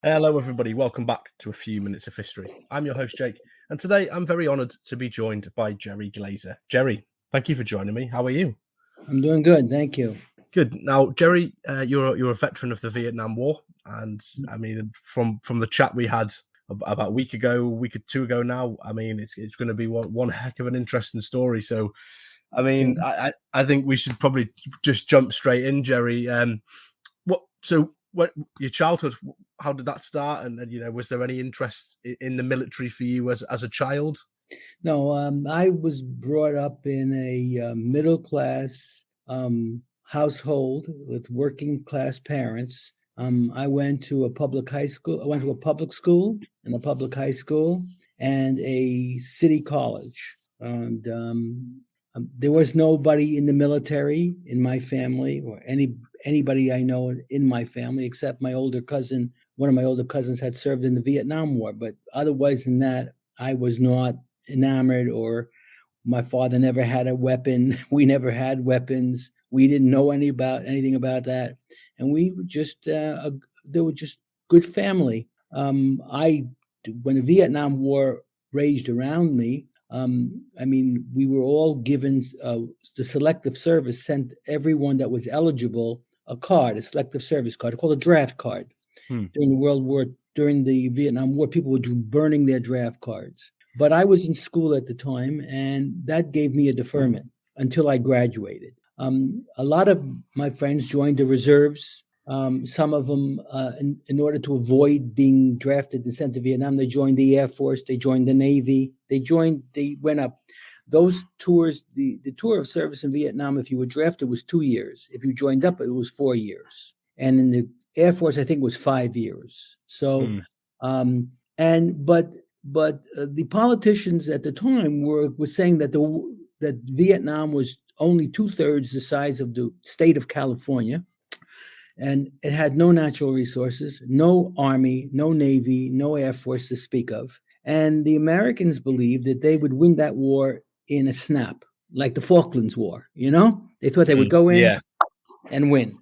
Hello, everybody. Welcome back to A Few Minutes of History. I'm your host, Jake, and today I'm very honoured to be joined by Jerry Glazer. Jerry, thank you for joining me. How are you? I'm doing good, thank you. Good. Now, Jerry, you're a veteran of the Vietnam War, and I mean, from the chat we had about a week or two ago now, I mean, it's going to be one heck of an interesting story. So, I mean, okay. I think we should probably just jump straight in, Jerry. What your childhood? How did that start? And was there any interest in the military for you as a child? No, I was brought up in a middle class household with working class parents. I went to a public high school. I went to a public school and a public high school and a city college. And there was nobody in the military in my family or anybody I know in my family except my older cousin. One of my older cousins had served in the Vietnam War, but otherwise than that, I was not enamored, or my father never had a weapon. We never had weapons. We didn't know anything about that, and we were just they were just good family. When the Vietnam War raged around me, I mean, we were all given the selective service sent everyone that was eligible a selective service card, called a draft card. During the Vietnam War, people were burning their draft cards. But I was in school at the time, and that gave me a deferment until I graduated. A lot of my friends joined the reserves. Some of them, in order to avoid being drafted and sent to Vietnam, they joined the Air Force, they joined the Navy, they went up. Those tours, the tour of service in Vietnam, if you were drafted, was 2 years. If you joined up, it was 4 years. And in the Air Force, I think it was 5 years. So, but the politicians at the time were saying that that Vietnam was only 2/3 the size of the state of California, and it had no natural resources, no army, no navy, no air force to speak of. And the Americans believed that they would win that war in a snap, like the Falklands War. They thought they would go in and win.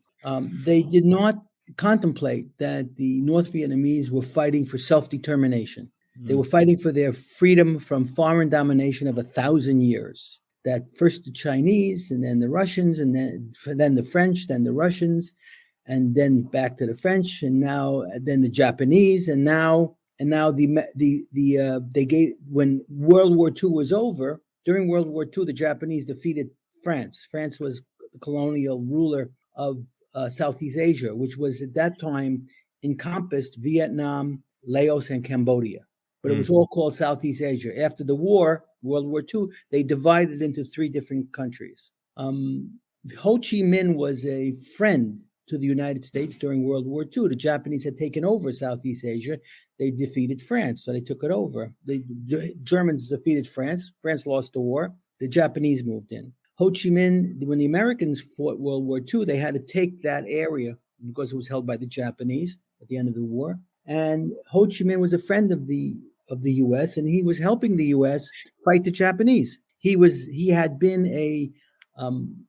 They did not contemplate that the North Vietnamese were fighting for self-determination. They were fighting for their freedom from foreign domination of 1,000 years. That first the Chinese, and then the Russians, and then the French, then the Russians, and then back to the French, and then the Japanese, and now they gave, when World War II was over. During World War II, the Japanese defeated France. France was the colonial ruler of Southeast Asia, which was at that time encompassed Vietnam, Laos, and Cambodia. But it was all called Southeast Asia. After the war, World War II, they divided into 3 different countries. Ho Chi Minh was a friend to the United States during World War II. The Japanese had taken over Southeast Asia. They defeated France, so they took it over. The Germans defeated France. France lost the war. The Japanese moved in. Ho Chi Minh, when the Americans fought World War II, they had to take that area because it was held by the Japanese at the end of the war. And Ho Chi Minh was a friend of the U.S., and he was helping the U.S. fight the Japanese. He had been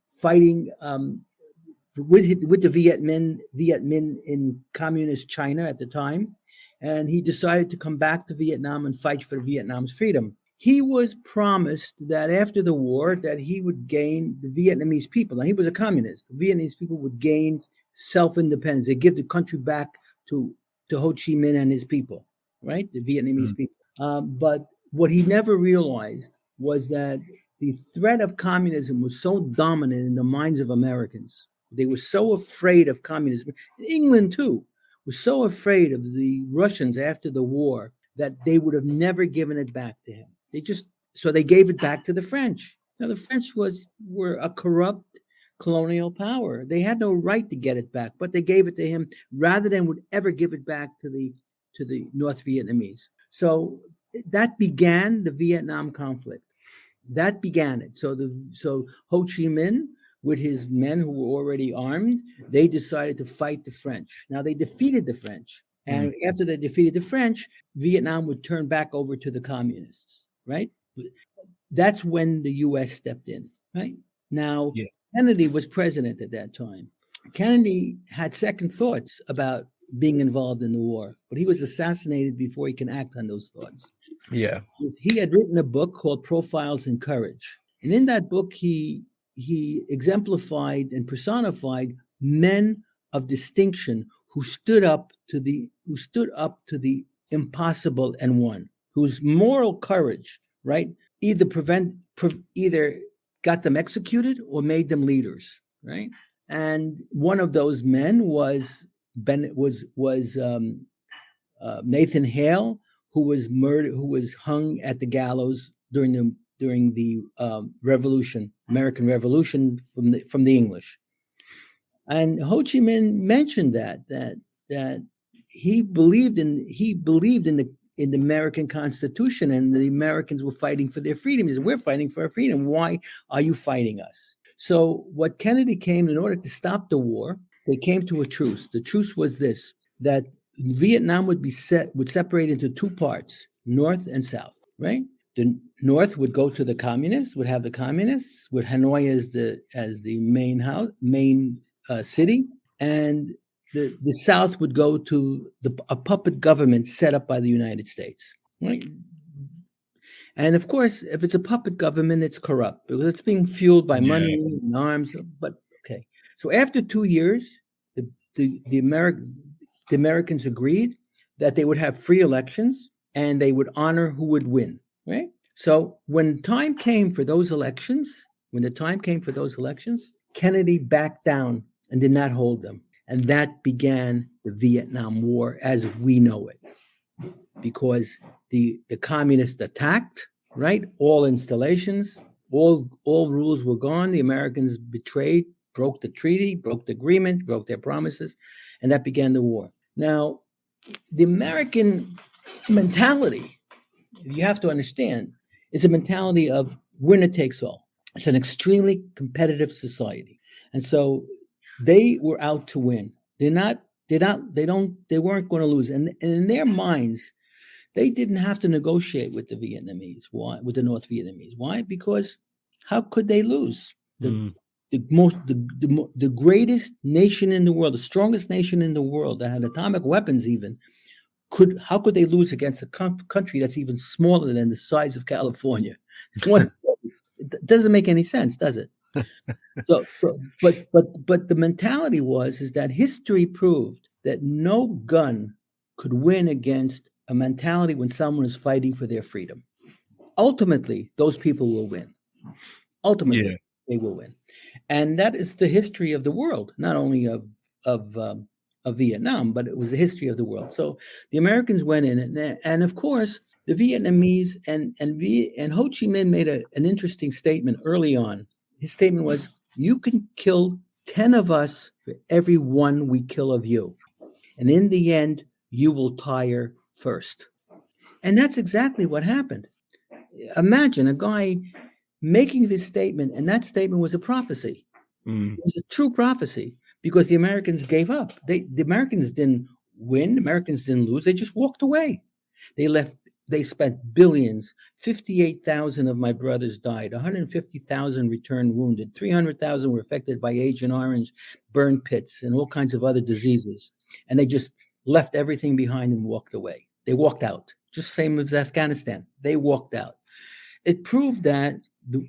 fighting with the Viet Minh in communist China at the time, and he decided to come back to Vietnam and fight for Vietnam's freedom. He was promised that after the war that he would gain the Vietnamese people, and he was a communist. The Vietnamese people would gain self-independence. They give the country back to Ho Chi Minh and his people, right? The Vietnamese people. But what he never realized was that the threat of communism was so dominant in the minds of Americans. They were so afraid of communism. England, too, was so afraid of the Russians after the war that they would have never given it back to him. So they gave it back to the French. Now, the French were a corrupt colonial power. They had no right to get it back, but they gave it to him rather than would ever give it back to the North Vietnamese. So that began the Vietnam conflict. That began it. So Ho Chi Minh, with his men who were already armed, they decided to fight the French. Now, they defeated the French. And after they defeated the French, Vietnam would turn back over to the communists, right? That's when the U.S. stepped in, right? Now, Kennedy was president at that time. Kennedy had second thoughts about being involved in the war, but he was assassinated before he can act on those thoughts. Yeah. He had written a book called Profiles in Courage. And in that book, he exemplified and personified men of distinction who stood up to the impossible and won, whose moral courage, right, either got them executed or made them leaders, right? And one of those men was Nathan Hale, who was murdered, who was hung at the gallows during the Revolution, American Revolution from the English. And Ho Chi Minh mentioned that he believed in the American Constitution, and the Americans were fighting for their freedom. He said, we're fighting for our freedom. Why are you fighting us? So what Kennedy came, in order to stop the war, they came to a truce. The truce was this, that Vietnam would separate into two parts, North and South, right? The North would go to the communists, would have the communists, with Hanoi as the main city, and the South would go to a puppet government set up by the United States, right? And of course, if it's a puppet government, it's corrupt because it's being fueled by money and arms. But okay, so after 2 years, the Americans agreed that they would have free elections and they would honor who would win, right? So when the time came for those elections, Kennedy backed down and did not hold them. And that began the Vietnam War as we know it, because the communists attacked, right? All installations, all rules were gone. The Americans betrayed, broke the treaty, broke the agreement, broke their promises, and that began the war. Now, the American mentality, you have to understand, is a mentality of winner takes all. It's an extremely competitive society. And so they were out to win. They weren't going to lose. And in their minds, they didn't have to negotiate with the Vietnamese. Why? With the North Vietnamese. Why? Because how could they lose? The greatest nation in the world, the strongest nation in the world that had atomic weapons even, how could they lose against a country that's even smaller than the size of California? It doesn't make any sense, does it? But the mentality is that history proved that no gun could win against a mentality when someone is fighting for their freedom. Ultimately, those people will win. Ultimately, they will win, and that is the history of the world, not only of Vietnam, but it was the history of the world. So the Americans went in, and of course, the Vietnamese and Ho Chi Minh made an interesting statement early on. His statement was, "You can kill 10 of us for every one we kill of you, and in the end, you will tire first." And that's exactly what happened. Imagine a guy making this statement, and that statement was a prophecy. It was a true prophecy, because the Americans gave up. The Americans didn't win. The Americans didn't lose. They just walked away. They spent billions. 58,000 of my brothers died. 150,000 returned wounded. 300,000 were affected by Agent Orange, burn pits, and all kinds of other diseases. And they just left everything behind and walked away. They walked out. Just same as Afghanistan. They walked out. It proved that the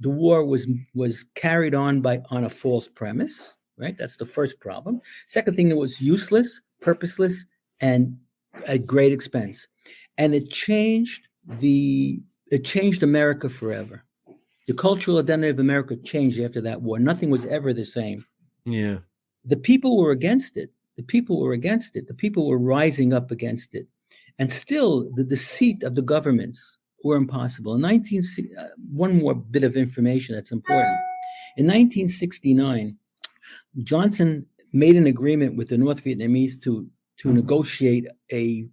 war was carried on on a false premise, right? That's the first problem. Second thing, it was useless, purposeless, and at great expense. And it changed America forever. The cultural identity of America changed after that war. Nothing was ever the same. Yeah. The people were against it. The people were rising up against it. And still, the deceit of the governments were impossible. One more bit of information that's important. In 1969, Johnson made an agreement with the North Vietnamese to negotiate a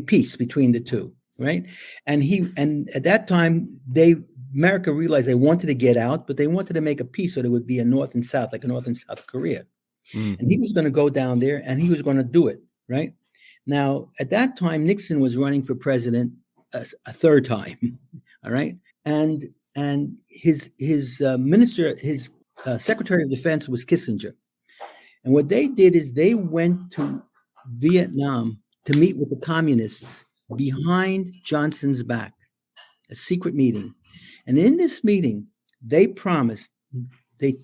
peace between the two, right? And at that time, America realized they wanted to get out, but they wanted to make a peace so there would be a North and South, like a North and South Korea. And he was going to go down there and he was going to do it, right? Now, at that time, Nixon was running for president a third time, all right? And his Secretary of Defense was Kissinger. And what they did is they went to Vietnam to meet with the communists behind Johnson's back, a secret meeting. And in this meeting, they promised they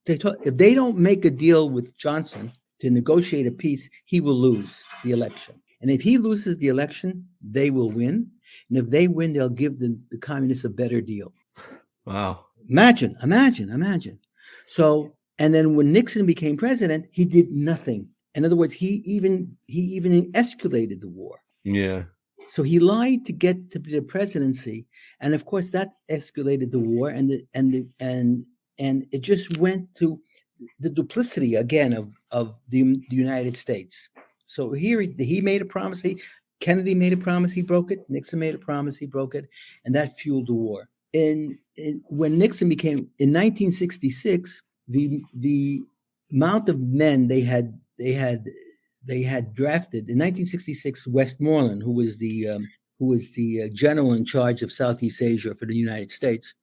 told, if they don't make a deal with Johnson to negotiate a peace, he will lose the election. And if he loses the election, they will win. And if they win, they'll give the communists a better deal. Wow. Imagine. So, and then when Nixon became president, he did nothing. In other words, he even escalated the war. Yeah. So he lied to get to the presidency, and of course that escalated the war, and it just went to the duplicity again of the United States. So here he made a promise. Kennedy made a promise. He broke it. Nixon made a promise. He broke it, and that fueled the war. When Nixon became in 1966, the amount of men they had drafted in 1966. Westmoreland, who was the general in charge of Southeast Asia for the United States,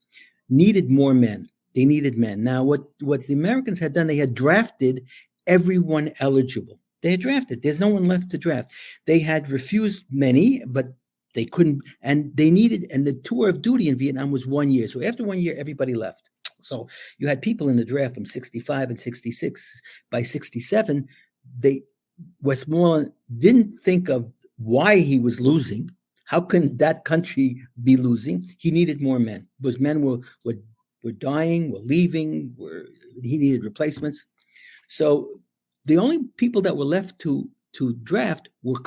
needed more men. They needed men. Now, what the Americans had done, they had drafted everyone eligible. They had drafted. There's no one left to draft. They had refused many, but they couldn't. And they needed. And the tour of duty in Vietnam was 1 year. So after 1 year, everybody left. So you had people in the draft from 65 and 66. By 67, Westmoreland didn't think of why he was losing. How can that country be losing? He needed more men because men were dying, were leaving, he needed replacements. So the only people that were left to draft were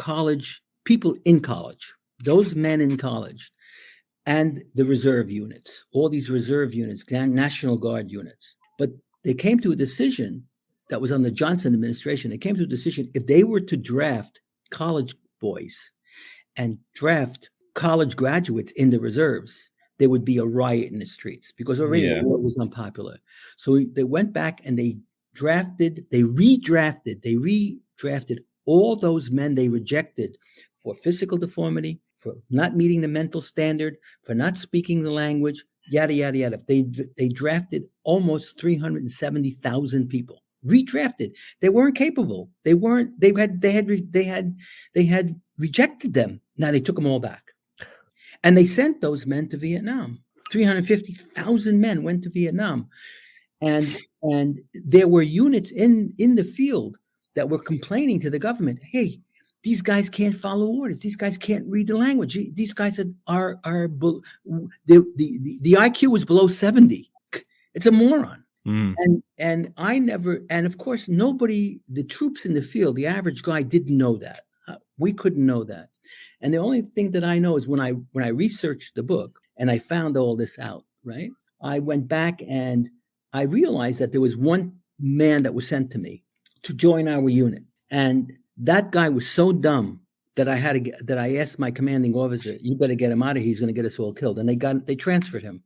people in college, those men in college, and the reserve units, all these reserve units, National Guard units. But they came to a decision that was on the Johnson administration. They came to a decision, if they were to draft college boys and draft college graduates in the reserves, there would be a riot in the streets because already the war was unpopular. So they went back and they redrafted all those men they rejected for physical deformity, for not meeting the mental standard, for not speaking the language, yada, yada, yada. They drafted almost 370,000 people. Redrafted. They weren't capable. They had rejected them. Now they took them all back. And they sent those men to Vietnam. 350,000 men went to Vietnam. And there were units in the field that were complaining to the government, hey, these guys can't follow orders. These guys can't read the language. These guys are the IQ was below 70. It's a moron. And of course, the troops in the field, the average guy didn't know that. We couldn't know that. And the only thing that I know is when I researched the book and I found all this out, right? I went back and I realized that there was one man that was sent to me to join our unit. And that guy was so dumb that I asked my commanding officer, you better get him out of here. He's going to get us all killed. And they transferred him.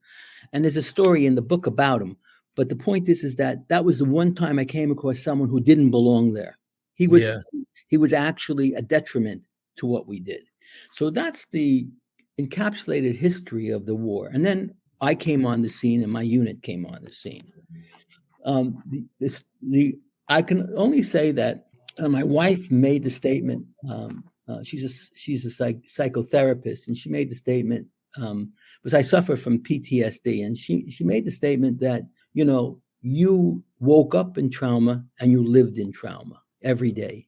And there's a story in the book about him. But the point is that was the one time I came across someone who didn't belong there. He was actually a detriment to what we did. So that's the encapsulated history of the war. And then I came on the scene and my unit came on the scene. I can only say that my wife made the statement. She's a psychotherapist, and she made the statement because I suffer from PTSD, and she made the statement that, you woke up in trauma and you lived in trauma every day.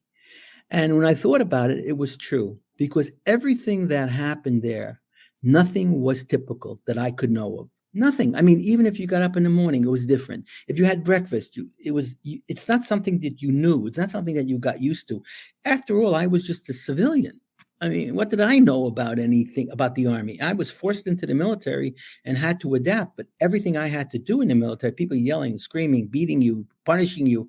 And when I thought about it, it was true, because everything that happened there, nothing was typical that I could know of. Nothing. I mean, even if you got up in the morning, it was different. If you had breakfast, it's not something that you knew. It's not something that you got used to. After all, I was just a civilian. I mean, what did I know about anything about the Army? I was forced into the military and had to adapt. But everything I had to do in the military, people yelling, screaming, beating you, punishing you.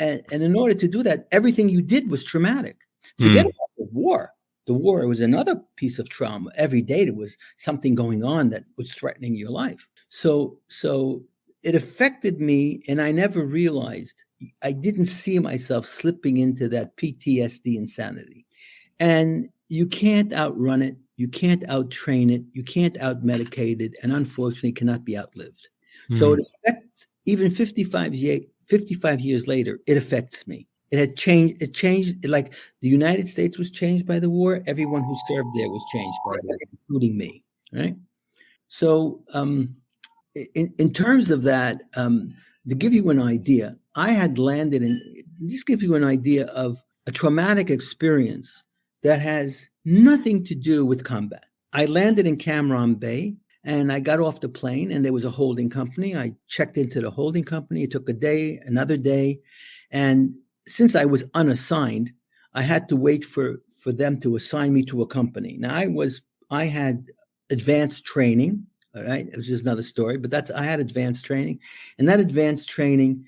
And in order to do that, everything you did was traumatic. Forget about the war. The war was another piece of trauma. Every day there was something going on that was threatening your life. So it affected me, and I never realized. I didn't see myself slipping into that PTSD insanity. And you can't outrun it. You can't out-train it. You can't out-medicate it. And unfortunately, cannot be outlived. So it affects, even 55 55 years later, it affects me. It had changed. It changed. Like the United States was changed by the war. Everyone who served there was changed by the war, including me. Right. So, in terms of that, to give you an idea, I had landed in. Just give you an idea of a traumatic experience that has nothing to do with combat. I landed in Cam Bay. And I got off the plane, and there was a holding company. I checked into the holding company. It took a day, another day. And since I was unassigned, I had to wait for them to assign me to a company. Now, I had advanced training, all right? It was just another story, but I had advanced training. And that advanced training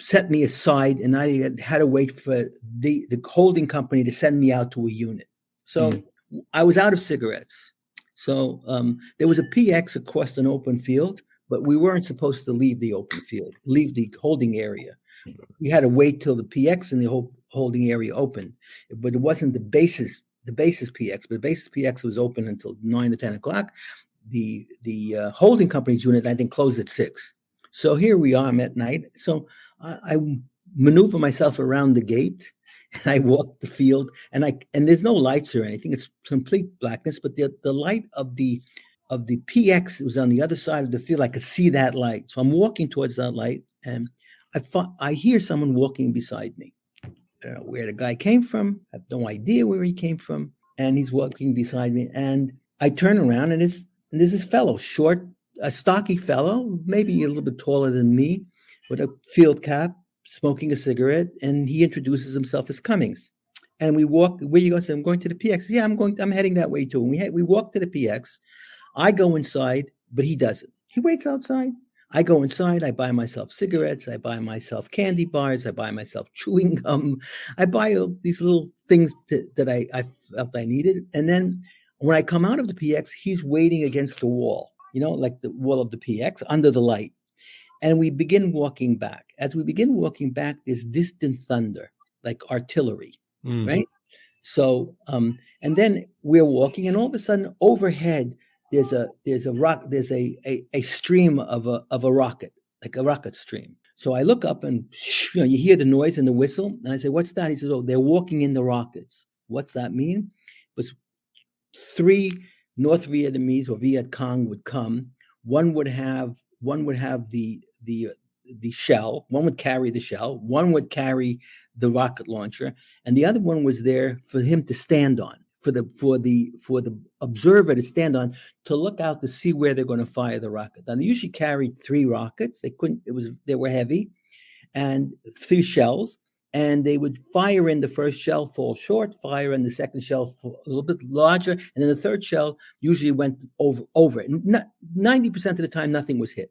set me aside, and I had to wait for the holding company to send me out to a unit. So I was out of cigarettes. So there was a PX across an open field, but we weren't supposed to leave the open field, leave the holding area. We had to wait till the PX in the holding area opened. But it wasn't the basis PX, but the basis PX was open until 9 or 10 o'clock. The holding company's unit, I think, closed at 6. So here we are at night. So I maneuver myself around the gate. And I walked the field, and there's no lights or anything. It's complete blackness, but the light of the PX was on the other side of the field. I could see that light. So I'm walking towards that light, and I hear someone walking beside me. I don't know where the guy came from. I have no idea where he came from. And he's walking beside me. And I turn around, and there's this fellow, short, a stocky fellow, maybe a little bit taller than me, with a field cap, smoking a cigarette, and he introduces himself as Cummings. And we walk, where you go? I say, I'm going to the PX. Yeah, I'm heading that way too. And we walk to the PX. I go inside, but he doesn't. He waits outside. I go inside. I buy myself cigarettes. I buy myself candy bars. I buy myself chewing gum. I buy these little things that I felt I needed. And then when I come out of the PX, he's waiting against the wall, like the wall of the PX under the light. And we begin walking back. As we begin walking back, there's distant thunder, like artillery, right? So, and then we're walking, and all of a sudden, overhead, there's a stream of a rocket, like a rocket stream. So I look up, and you hear the noise and the whistle, and I say, "What's that?" He says, "Oh, they're walking in the rockets." What's that mean? It was 3 North Vietnamese or Viet Cong would come. One would have the shell. One would carry the shell. One would carry the rocket launcher, and the other one was there for him to stand on, for the observer to stand on, to look out to see where they're going to fire the rocket. Now they usually carried 3 rockets. They were heavy, and 3 shells. And they would fire in the first shell, fall short, fire in the second shell, a little bit larger, and then the third shell usually went over it. 90% of the time, nothing was hit,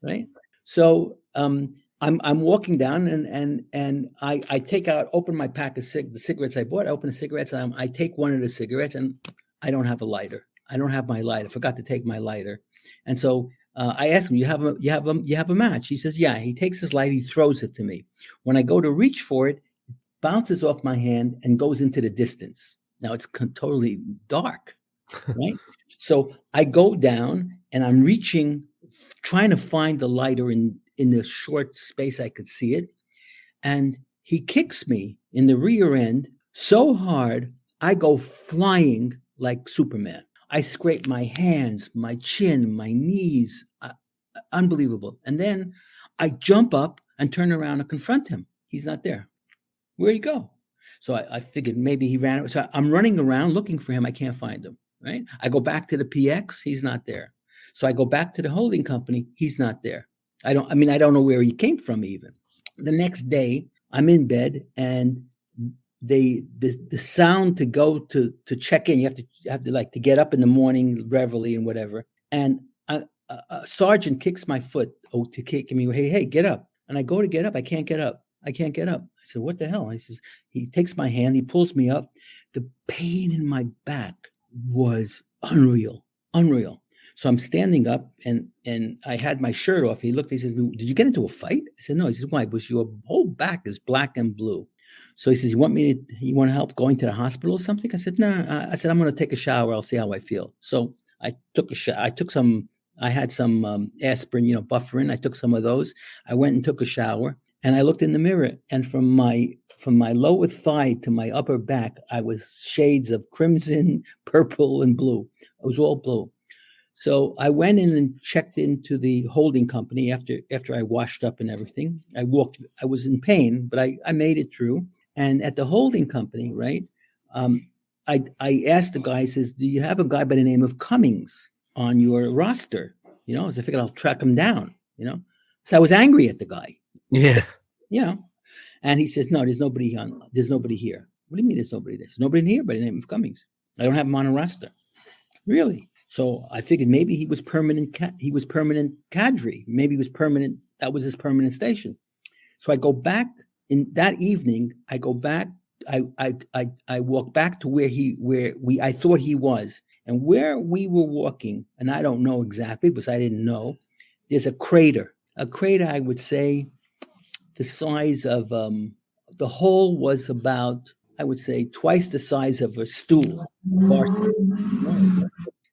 right? So I'm walking down, and I take out, open my pack of the cigarettes I bought. I open the cigarettes, and I take one of the cigarettes, and I don't have a lighter. I don't have my lighter. I forgot to take my lighter, and so. I asked him, you have a match? He says, yeah. He takes his light, he throws it to me. When I go to reach for it, it bounces off my hand and goes into the distance. Now it's totally dark, right? So I go down, and I'm reaching, trying to find the lighter in the short space I could see it. And he kicks me in the rear end so hard, I go flying like Superman. I scrape my hands, my chin, my knees. Unbelievable. And then I jump up and turn around and confront him. He's not there. Where'd he go? So I figured maybe he ran. So I'm running around looking for him. I can't find him, right? I go back to the PX. He's not there. So I go back to the holding company. He's not there. I don't know where he came from even. The next day, I'm in bed, and the sound to go to check in, you have to like to get up in the morning, reveille and whatever. And a sergeant kicks my foot to kick me. Hey, get up. And I go to get up. I can't get up. I said, what the hell? He takes my hand. He pulls me up. The pain in my back was unreal. So I'm standing up, and I had my shirt off. He looked. He says, did you get into a fight? I said, no. He says, why? Because your whole back is black and blue. So he says, you want to help going to the hospital or something? I said, no. I said, I'm going to take a shower. I'll see how I feel. So I took a shower. I took some I had some aspirin, bufferin. I took some of those. I went and took a shower, and I looked in the mirror, and from my lower thigh to my upper back, I was shades of crimson, purple, and blue. It was all blue. So I went in and checked into the holding company after I washed up and everything. I was in pain, but I made it through. And at the holding company, right, I asked the guy, I says, do you have a guy by the name of Cummings on your roster? As I figured I'll track him down, So I was angry at the guy. Yeah. And he says, no, there's nobody here. What do you mean there's nobody? There's nobody here by the name of Cummings. I don't have him on a roster. Really? So I figured maybe he was permanent. He was permanent cadre. Maybe he was permanent. That was his permanent station. So I go back in that evening. I go back. I walk back to where I thought he was, and where we were walking. And I don't know exactly because I didn't know. There's a crater. A crater, I would say, the size of the hole was about, I would say, twice the size of a stool.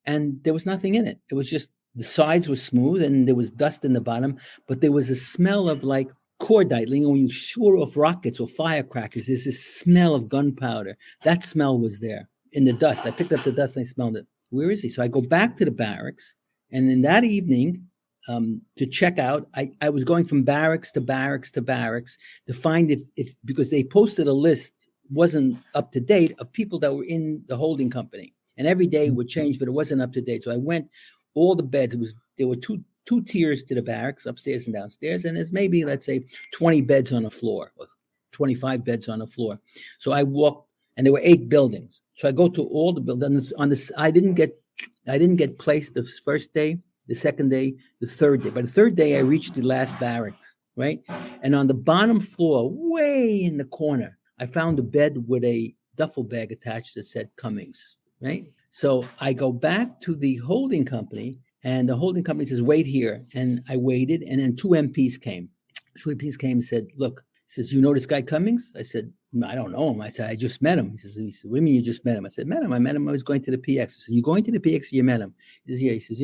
And there was nothing in it. It was just the sides were smooth and there was dust in the bottom, but there was a smell of like cordite. When you shoot off rockets or firecrackers, there's this smell of gunpowder. That smell was there in the dust. I picked up the dust and I smelled it. Where is he? So I go back to the barracks, and in that evening, to check out, I was going from barracks to barracks to barracks to find if because they posted a list, wasn't up to date, of people that were in the holding company. And every day would change, but it wasn't up to date. So I went, all the beds, there were two tiers to the barracks, upstairs and downstairs. And there's maybe, let's say, 20 beds on the floor, or 25 beds on the floor. So I walked, and there were 8 buildings. So I go to all the buildings. I didn't get placed the first day, the second day, the third day. By the third day, I reached the last barracks, right? And on the bottom floor, way in the corner, I found a bed with a duffel bag attached that said Cummings. Right. So I go back to the holding company, and the holding company says, wait here. And I waited, and then 2 MPs came. 2 MPs came and said, look, he says, you know this guy Cummings? I said, no, I don't know him. I said, I just met him. He said, what do you mean you just met him? I said, I met him. I was going to the PX. I said, you going to the PX? You met him? He says, yeah. He says,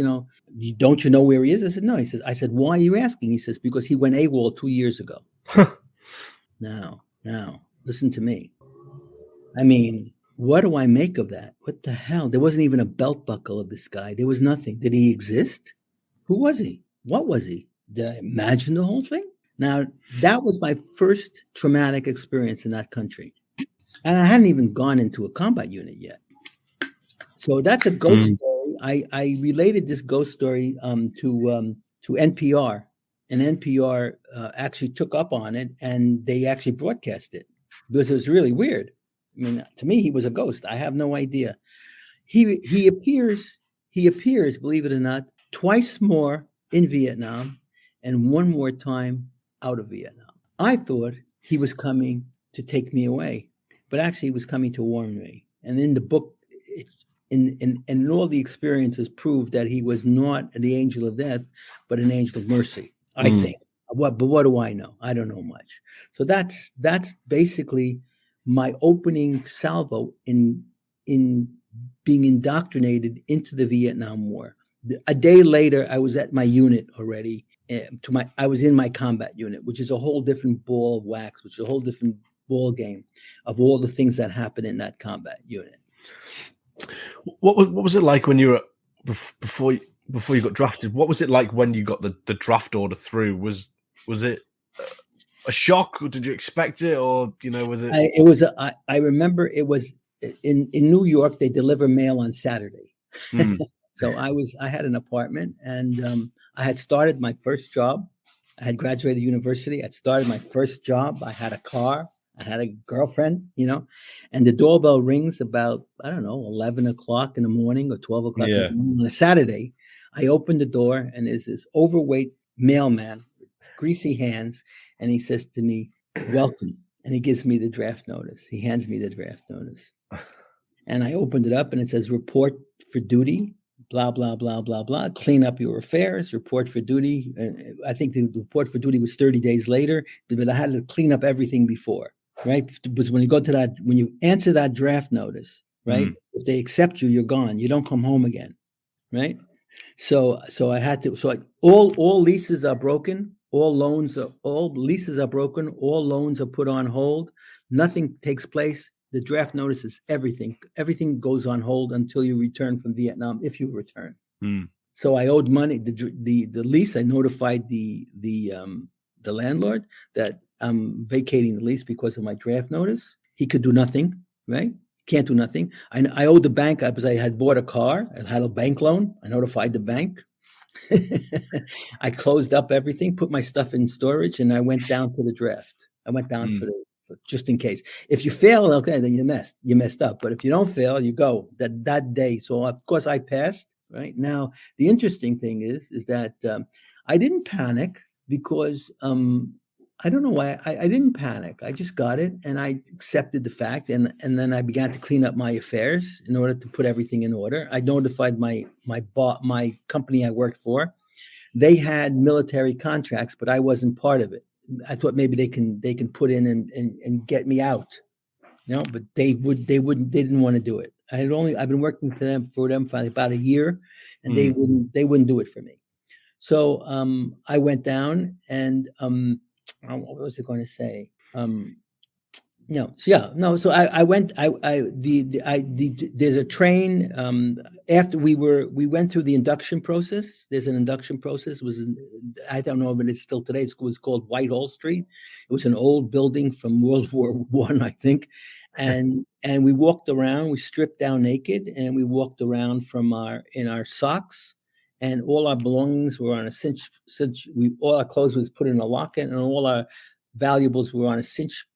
don't you know where he is? I said, no. He says, I said, why are you asking? He says, because he went AWOL 2 years ago. Now, listen to me. I mean, what do I make of that? What the hell? There wasn't even a belt buckle of this guy. There was nothing. Did he exist? Who was he? What was he? Did I imagine the whole thing? Now, that was my first traumatic experience in that country. And I hadn't even gone into a combat unit yet. So that's a ghost story. I related this ghost story to NPR. And NPR actually took up on it, and they actually broadcast it because it was really weird. I mean, to me, he was a ghost. I have no idea. He appears, believe it or not, twice more in Vietnam and one more time out of Vietnam. I thought he was coming to take me away, but actually he was coming to warn me. And in the book, in all the experiences proved that he was not the angel of death, but an angel of mercy, I think. But what do I know? I don't know much. So that's basically my opening salvo in being indoctrinated into the Vietnam War. A day later, I was at my unit already. I was in my combat unit, which is a whole different ball of wax, which is a whole different ball game of all the things that happen in that combat unit. What was it like when you were before you got drafted? What was it like when you got the draft order through? Was it a shock, or did you expect it, or was it? I remember it was in New York. They deliver mail on Saturday, so I had an apartment, and I had started my first job. I had graduated university. I started my first job. I had a car. I had a girlfriend, and the doorbell rings about 11 o'clock in the morning or 12 o'clock in the morning on a Saturday. I opened the door, and there's this overweight mailman with greasy hands. And he says to me, welcome. And he gives me the draft notice. He hands me the draft notice. And I opened it up, and it says, report for duty, blah, blah, blah, blah, blah. Clean up your affairs, report for duty. I think the report for duty was 30 days later, but I had to clean up everything before, right? Because when you answer that draft notice, right? If they accept you, you're gone. You don't come home again, right? So I had to. So all leases are broken. All leases are broken. All loans are put on hold. Nothing takes place. The draft notices everything. Everything goes on hold until you return from Vietnam, if you return. Mm. So I owed money. The lease. I notified the landlord that I'm vacating the lease because of my draft notice. He could do nothing, right? Can't do nothing. I owed the bank because I had bought a car. I had a bank loan. I notified the bank. I closed up everything, put my stuff in storage, and I went down to the draft. I went down for just in case. If you fail, okay, then you messed up. But if you don't fail, you go that day. So of course I passed. Right now, the interesting thing is that I didn't panic because I don't know why I didn't panic. I just got it and I accepted the fact, and then I began to clean up my affairs in order to put everything in order. I notified my company I worked for. They had military contracts, but I wasn't part of it. I thought maybe they can put in and get me out, but they didn't want to do it. I've been working for them for about a year, and they wouldn't do it for me. So I went down and what was I going to say? So I went. There's a train. After we went through the induction process. There's an induction process. I don't know if it's still today. It was called Whitehall Street. It was an old building from World War I, I think. And we walked around. We stripped down naked, and we walked around in our socks. And all our belongings were on a cinch. All our clothes was put in a locket, and all our valuables were on a cinch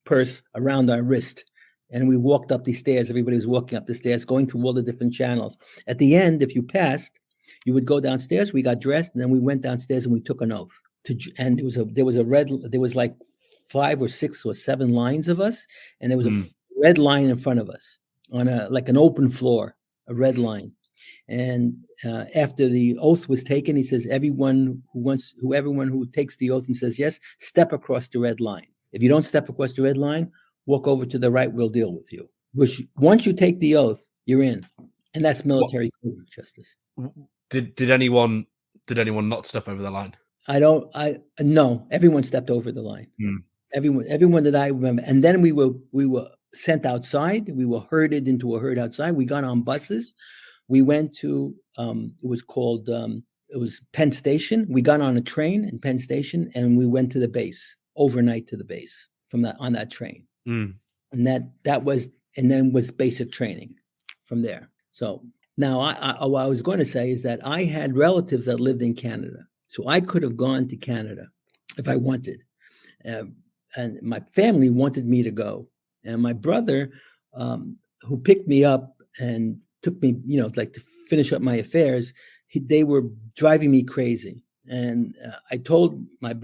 purse around our wrist. And we walked up the stairs. Everybody was walking up the stairs, going through all the different channels. At the end, if you passed, you would go downstairs. We got dressed, and then we went downstairs and we took an oath. And there was like 5 or 6 or 7 lines of us, and there was a red line in front of us on an open floor, a red line. And after the oath was taken, he says, everyone who takes the oath and says yes, step across the red line. If you don't step across the red line, walk over to the right. We'll deal with you. Once you take the oath, you're in, and that's military code of justice. Did anyone not step over the line? No. Everyone stepped over the line. Everyone that I remember, and then we were sent outside. We were herded into a herd outside. We got on buses. We went to it was Penn Station. We got on a train in Penn Station, and we went to the base overnight to the base on that train. And that was basic training from there. So now what I was going to say is that I had relatives that lived in Canada, so I could have gone to Canada if I wanted, and my family wanted me to go, and my brother, who picked me up and took me, like to finish up my affairs, they were driving me crazy. And I told my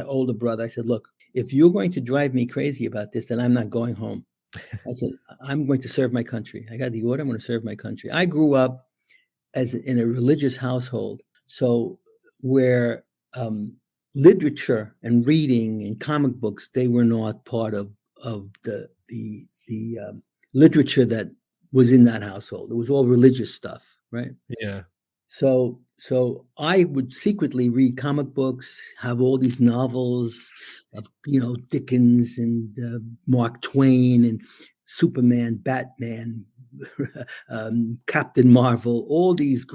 older brother, I said, look, if you're going to drive me crazy about this, then I'm not going home. I said, I'm going to serve my country. I got the order. I'm going to serve my country. I grew up in a religious household. So where literature and reading and comic books, they were not part of the literature that was in that household. It was all religious stuff, right? Yeah. So I would secretly read comic books, have all these novels of Dickens and Mark Twain and Superman, Batman, Captain Marvel, all these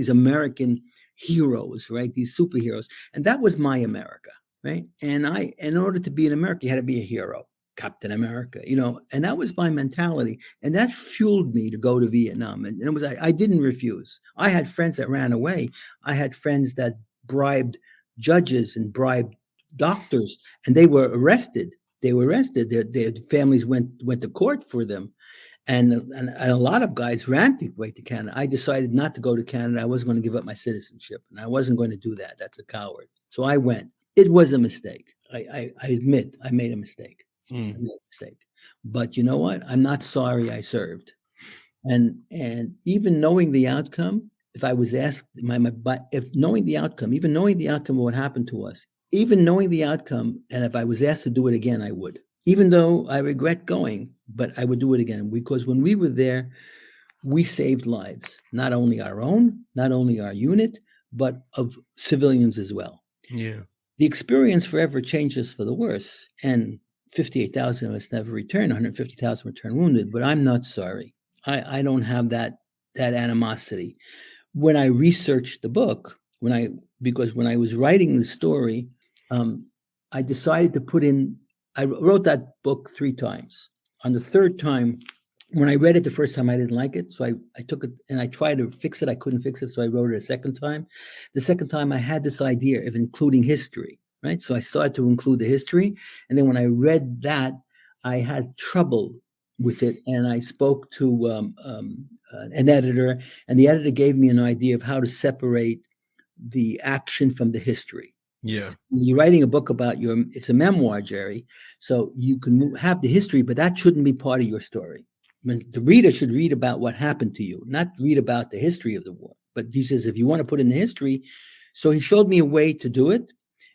American heroes, right? These superheroes, and that was my America, right? And in order to be an American, you had to be a hero. Captain America, and that was my mentality, and that fueled me to go to Vietnam. And it was I didn't refuse. I had friends that ran away. I had friends that bribed judges and bribed doctors, and they were arrested. Their families went to court for them, and a lot of guys ran away to Canada. I decided not to go to Canada. I wasn't going to give up my citizenship, and I wasn't going to do that. That's a coward. So I went. It was a mistake. I admit I made a mistake. I made a mistake, but you know what? I'm not sorry I served, and even knowing the outcome, if I was asked knowing the outcome of what happened to us, even knowing the outcome, and if I was asked to do it again, I would. Even though I regret going, but I would do it again, because when we were there, we saved lives, not only our own, not only our unit, but of civilians as well. Yeah. The experience forever changes for the worse, and 58,000 of us never returned, 150,000 returned wounded, but I'm not sorry. I don't have that animosity. When I researched the book, because when I was writing the story, I decided to put in, I wrote that book 3 times. On the third time, when I read it the first time, I didn't like it. So I took it and I tried to fix it. I couldn't fix it. So I wrote it a second time. The second time I had this idea of including history, right? So I started to include the history. And then when I read that, I had trouble with it. And I spoke to an editor, and the editor gave me an idea of how to separate the action from the history. Yeah. You're writing a book about it's a memoir, Jerry. So you can have the history, but that shouldn't be part of your story. I mean, the reader should read about what happened to you, not read about the history of the war. But he says, if you want to put in the history, so he showed me a way to do it.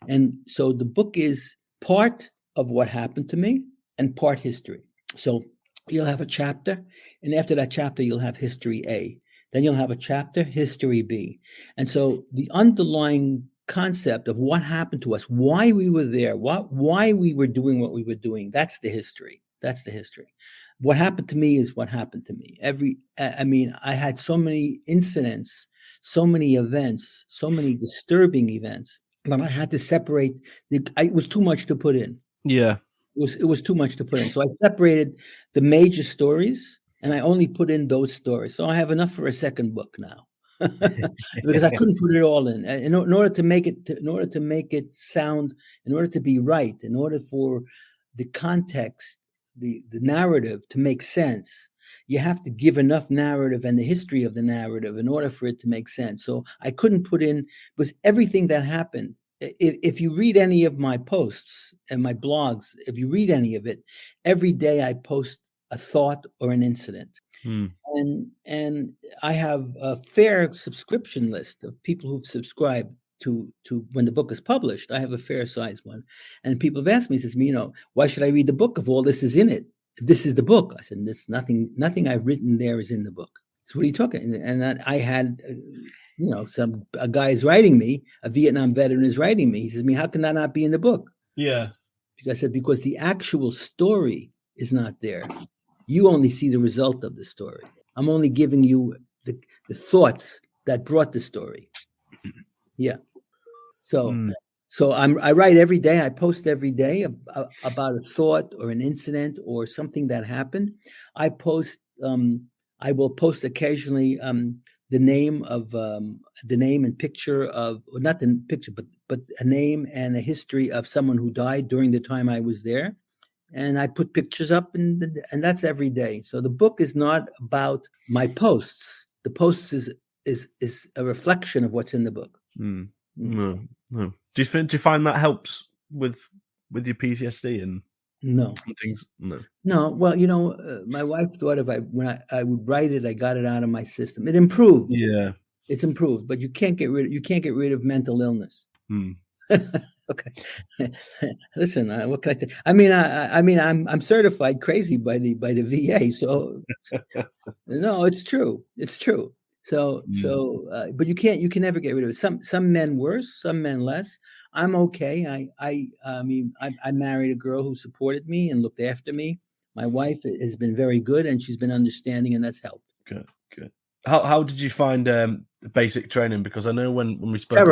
And so the book is part of what happened to me and part history. So you'll have a chapter, and after that chapter, you'll have history A. Then you'll have a chapter, history B. And so the underlying concept of what happened to us, why we were there, why we were doing what we were doing, that's the history. That's the history. What happened to me is what happened to me. I had so many incidents, so many events, so many disturbing events that I had to separate. It was too much to put in. Yeah. It was too much to put in. So I separated the major stories, and I only put in those stories. So I have enough for a second book now. Because I couldn't put it all in. In order to make it sound, in order to be right, in order for the context, the narrative to make sense, you have to give enough narrative and the history of the narrative in order for it to make sense. So I couldn't put in, because everything that happened, if you read any of my posts and my blogs, if you read any of it, every day I post a thought or an incident. And I have a fair subscription list of people who've subscribed to when the book is published. I have a fair size one, and people have asked me, says me, why should I read the book if all this is in it? If this is the book, I said, there's nothing I've written there is in the book. So what are you talking? And I had, a guy is writing me, a Vietnam veteran is writing me. He says, how can that not be in the book? Yeah. I said, because the actual story is not there. You only see the result of the story. I'm only giving you the thoughts that brought the story. Yeah. So I write every day. I post every day about a thought or an incident or something that happened. I will post occasionally the name and picture of, or not the picture, but a name and a history of someone who died during the time I was there. And I put pictures up, and that's every day. So the book is not about my posts. The posts is a reflection of what's in the book. No. Do you find that helps with your PTSD and things? No. Well, my wife thought when I would write it, I got it out of my system. It improved. Yeah, it's improved, but you can't get rid of mental illness. Okay. Listen, what can I tell? I'm certified crazy by the VA. So no, it's true. It's true. So, but you can never get rid of it. Some men worse, some men less. I'm okay. I married a girl who supported me and looked after me. My wife has been very good, and she's been understanding, and that's helped. Good. How did you find the basic training? Because I know when we spoke, I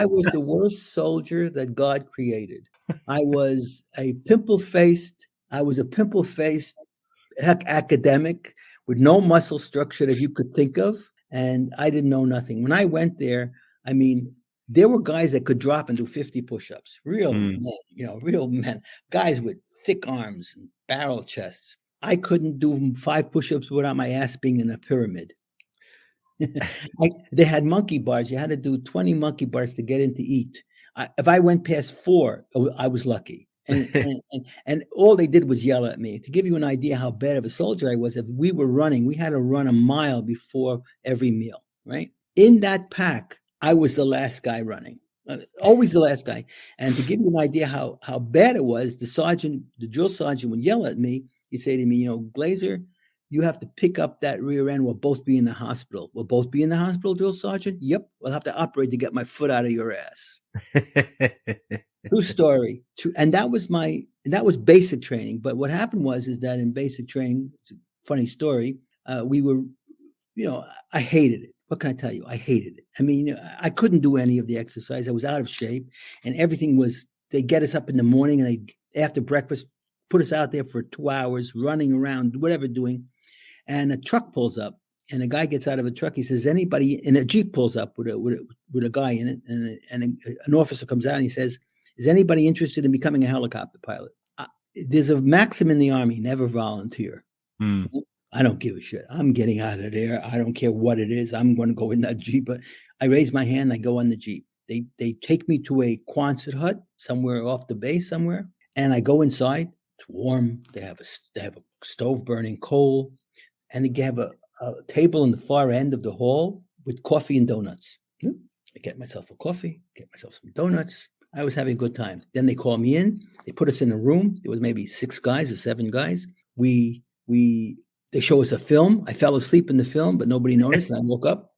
was the worst soldier that God created. I was a pimple-faced academic with no muscle structure that you could think of, and I didn't know nothing. When I went there, there were guys that could drop and do 50 push-ups. Real men, guys with thick arms and barrel chests. I couldn't do 5 push-ups without my ass being in a pyramid. They had monkey bars. You had to do 20 monkey bars to get in to eat. If I went past 4, I was lucky. And all they did was yell at me. To give you an idea how bad of a soldier I was, if we were running, we had to run a mile before every meal, right? In that pack, I was the last guy running. Always the last guy. And to give you an idea how bad it was, the drill sergeant would yell at me. He'd say to me, Glazer, You have to pick up that rear end. We'll both be in the hospital. We'll both be in the hospital, drill sergeant? Yep. We'll have to operate to get my foot out of your ass. True story. And that was basic training. But what happened is that in basic training, it's a funny story. We were, I hated it. What can I tell you? I hated it. I mean, I couldn't do any of the exercise. I was out of shape, and everything was, they get us up in the morning, and they, after breakfast, put us out there for 2 hours, running around, whatever doing. And a truck pulls up, and a guy gets out of a truck. He says, anybody, and a Jeep pulls up with a guy in it, and an officer comes out and he says, is anybody interested in becoming a helicopter pilot? There's a maxim in the Army, never volunteer. I don't give a shit. I'm getting out of there. I don't care what it is. I'm going to go in that Jeep. But I raise my hand. I go on the Jeep. They take me to a Quonset hut somewhere off the base somewhere, and I go inside. It's warm. They have a stove burning coal, and they have a table in the far end of the hall with coffee and donuts. I get myself a coffee, get myself some donuts. I was having a good time. Then they call me in. They put us in a room. There was maybe 6 guys or 7 guys. They show us a film. I fell asleep in the film, but nobody noticed, and I woke up.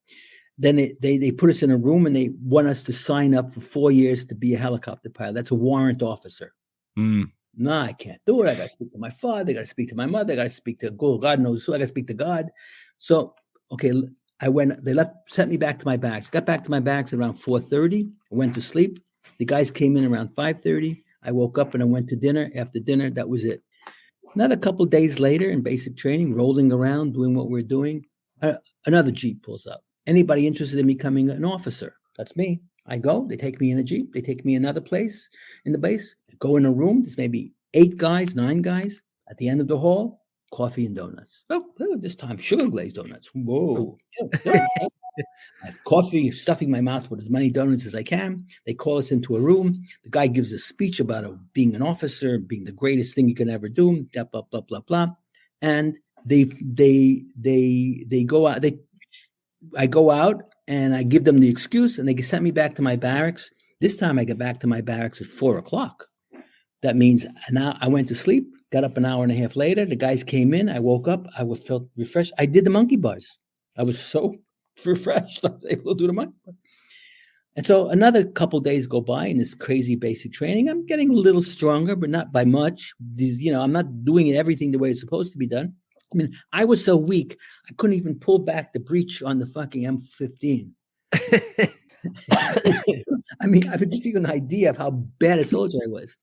Then they put us in a room, and they want us to sign up for 4 years to be a helicopter pilot. That's a warrant officer. No, I can't do it. I got to speak to my father. I got to speak to my mother. I got to speak to God knows who. I got to speak to God. So, okay, they sent me back to my barracks. Got back to my barracks around 4:30. I went to sleep. The guys came in around 5:30. I woke up and I went to dinner. After dinner, that was it. Another couple of days later in basic training, rolling around, doing what we're doing, another Jeep pulls up. Anybody interested in becoming an officer? That's me. I go. They take me in a Jeep. They take me another place in the base. I go in a room. There's maybe 8 guys, 9 guys. At the end of the hall, coffee and donuts. Oh, this time sugar glazed donuts. Whoa. I have coffee, stuffing my mouth with as many donuts as I can. They call us into a room. The guy gives a speech about being an officer, being the greatest thing you can ever do, blah, blah, blah, blah, blah. And they go out. I go out and I give them the excuse, and they sent me back to my barracks. This time I get back to my barracks at 4:00. That means now I went to sleep, got up an hour and a half later. The guys came in. I woke up. I felt refreshed. I did the monkey bars. I was so refreshed. I was able to do the monkey bars. And so another couple of days go by in this crazy basic training. I'm getting a little stronger, but not by much. I'm not doing everything the way it's supposed to be done. I mean, I was so weak, I couldn't even pull back the breech on the fucking M15. I mean, I would give you an idea of how bad a soldier I was.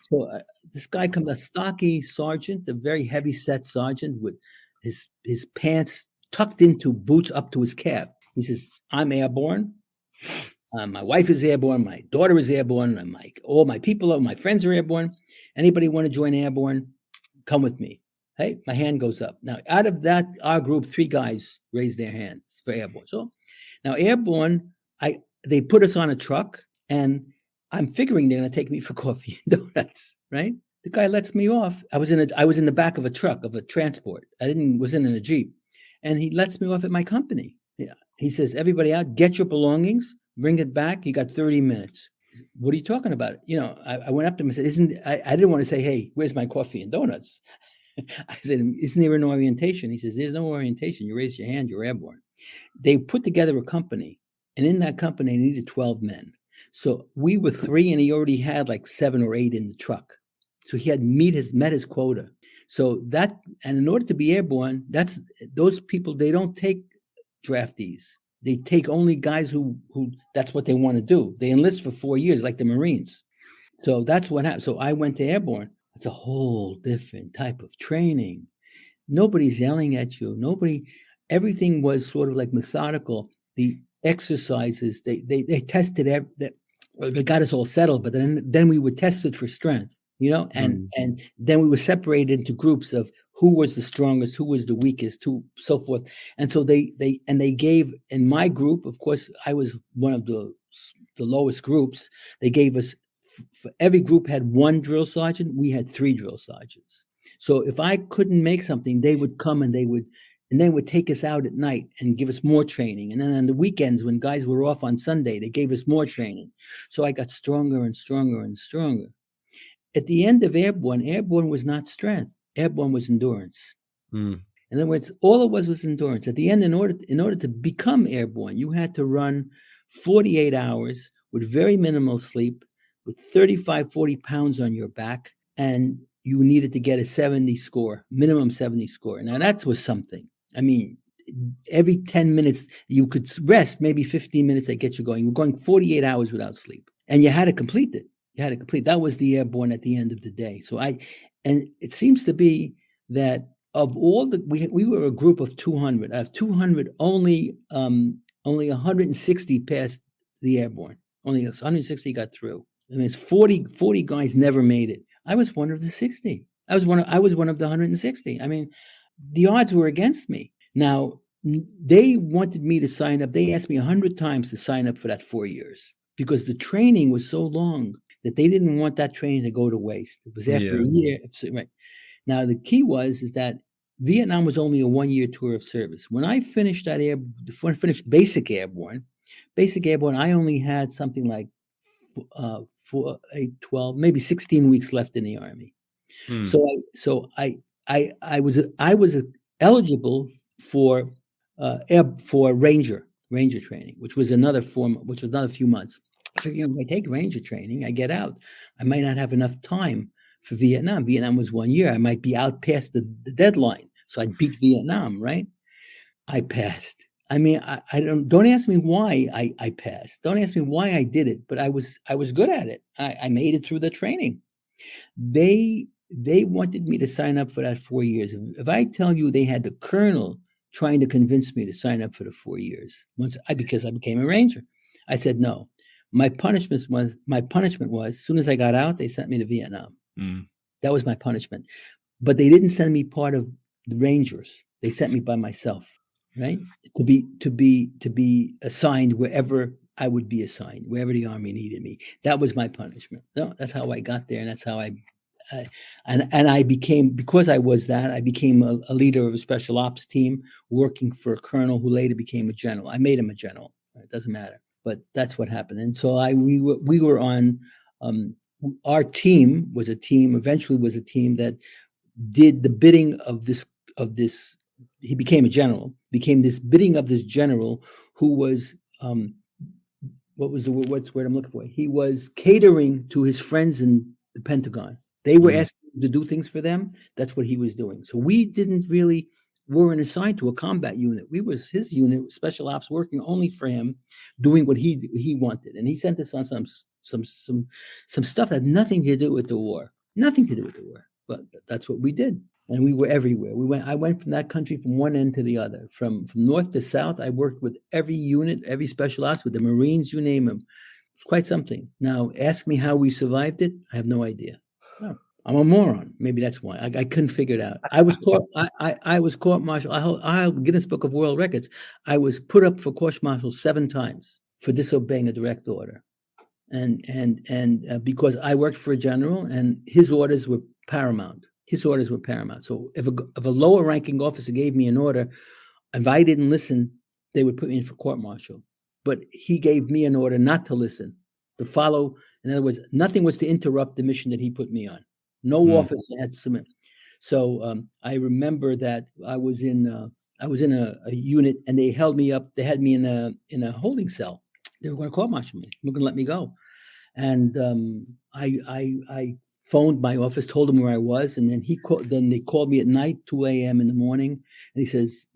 So this guy comes, a stocky sergeant, a very heavy-set sergeant with his pants tucked into boots up to his calf. He says, I'm airborne. My wife is airborne. My daughter is airborne. And all my people, my friends are airborne. Anybody want to join airborne? Come with me. Hey, my hand goes up. Now, out of that, our group, 3 guys raised their hands for airborne. So now airborne, they put us on a truck, and I'm figuring they're going to take me for coffee and donuts, right? The guy lets me off. I was in the back of a truck, of a transport. Wasn't in a Jeep. And he lets me off at my company. Yeah. He says, everybody out, get your belongings, bring it back. You got 30 minutes. What are you talking about? I went up to him and said, I didn't want to say, hey, where's my coffee and donuts? I said, isn't there an orientation? He says, there's no orientation. You raise your hand, you're airborne. They put together a company, and in that company, they needed 12 men. So we were 3, and he already had like 7 or 8 in the truck. So he had met his quota. So that, and in order to be airborne, those people, they don't take draftees. They take only guys who that's what they want to do. They enlist for 4 years, like the Marines. So that's what happened. So I went to airborne. It's a whole different type of training. Nobody's yelling at you. Everything was sort of like methodical. The exercises, they tested they got us all settled, but then we were tested for strength, and then we were separated into groups of who was the strongest, who was the weakest, so forth. And so they gave, in my group, of course, I was one of the lowest groups. They gave us, for every group had 1 drill sergeant. We had 3 drill sergeants. So if I couldn't make something, they would come and they would take us out at night and give us more training. And then on the weekends, when guys were off on Sunday, they gave us more training. So I got stronger and stronger and stronger. At the end of airborne was not strength. Airborne was endurance. And In other words, all it was endurance. At the end, in order to become airborne, you had to run 48 hours with very minimal sleep, with 35, 40 pounds on your back, and you needed to get a 70 score, minimum 70 score. Now that was something. I mean, every 10 minutes you could rest, maybe 15 minutes that gets you going. You're going 48 hours without sleep, and you had to complete it. That was the airborne at the end of the day. And it seems to be that of all we were a group of 200. Out of 200, only 160 passed the airborne. Only 160 got through. I mean, it's 40 guys never made it. I was one of the 60. I was one of the 160. I mean, the odds were against me. Now, they wanted me to sign up. They asked me 100 times to sign up for that 4 years because the training was so long that they didn't want that training to go to waste. It was after a year. Right. Now, the key was that Vietnam was only a 1-year tour of service. When I finished finished basic airborne, I only had something like 4, 8, 12, maybe 16 weeks left in the Army. So I was eligible for ranger training, which was another few months. I figured if I take ranger training, I get out. I might not have enough time for Vietnam. Vietnam was 1 year. I might be out past the deadline. So I'd beat Vietnam, right? I passed. I mean, I don't ask me why I passed. Don't ask me why I did it, but I was good at it. I made it through the training. They wanted me to sign up for that 4 years. If I tell you they had the colonel trying to convince me to sign up for the 4 years because I became a ranger, I said no. My punishment was as soon as I got out, they sent me to Vietnam. That was my punishment. But they didn't send me part of the Rangers. They sent me by myself, right? To be assigned wherever I would be assigned, wherever the Army needed me. That was my punishment. No, that's how I got there, and that's how I became, because I was that, I became a leader of a special ops team working for a colonel who later became a general. I made him a general. It doesn't matter, but that's what happened. And so we were on. Our team eventually was a team that did the bidding of this. He became a general, became this bidding of this general who was, what's the word I'm looking for? He was catering to his friends in the Pentagon. They were asking him to do things for them. That's what he was doing. So we weren't assigned to a combat unit. We was his unit, special ops, working only for him, doing what he wanted. And he sent us on some stuff that had nothing to do with the war. Nothing to do with the war. But that's what we did. And we were everywhere. I went from that country from one end to the other. From north to south, I worked with every unit, every special ops, with the Marines, you name them. It's quite something. Now, ask me how we survived it. I have no idea. No, I'm a moron. Maybe that's why. I couldn't figure it out. I was caught. I was court-martialed. I Guinness Book of World Records. I was put up for court-martial 7 times for disobeying a direct order, and because I worked for a general and his orders were paramount. So if a lower ranking officer gave me an order, if I didn't listen, they would put me in for court-martial. But he gave me an order not to listen, to follow. In other words, nothing was to interrupt the mission that he put me on. No officer had to submit. So I remember that I was in a unit, and they held me up. They had me in a holding cell. They were going to court-martial me. They were going to let me go. And I phoned my office, told them where I was, and then they called me at night, 2 a.m. in the morning, and he says,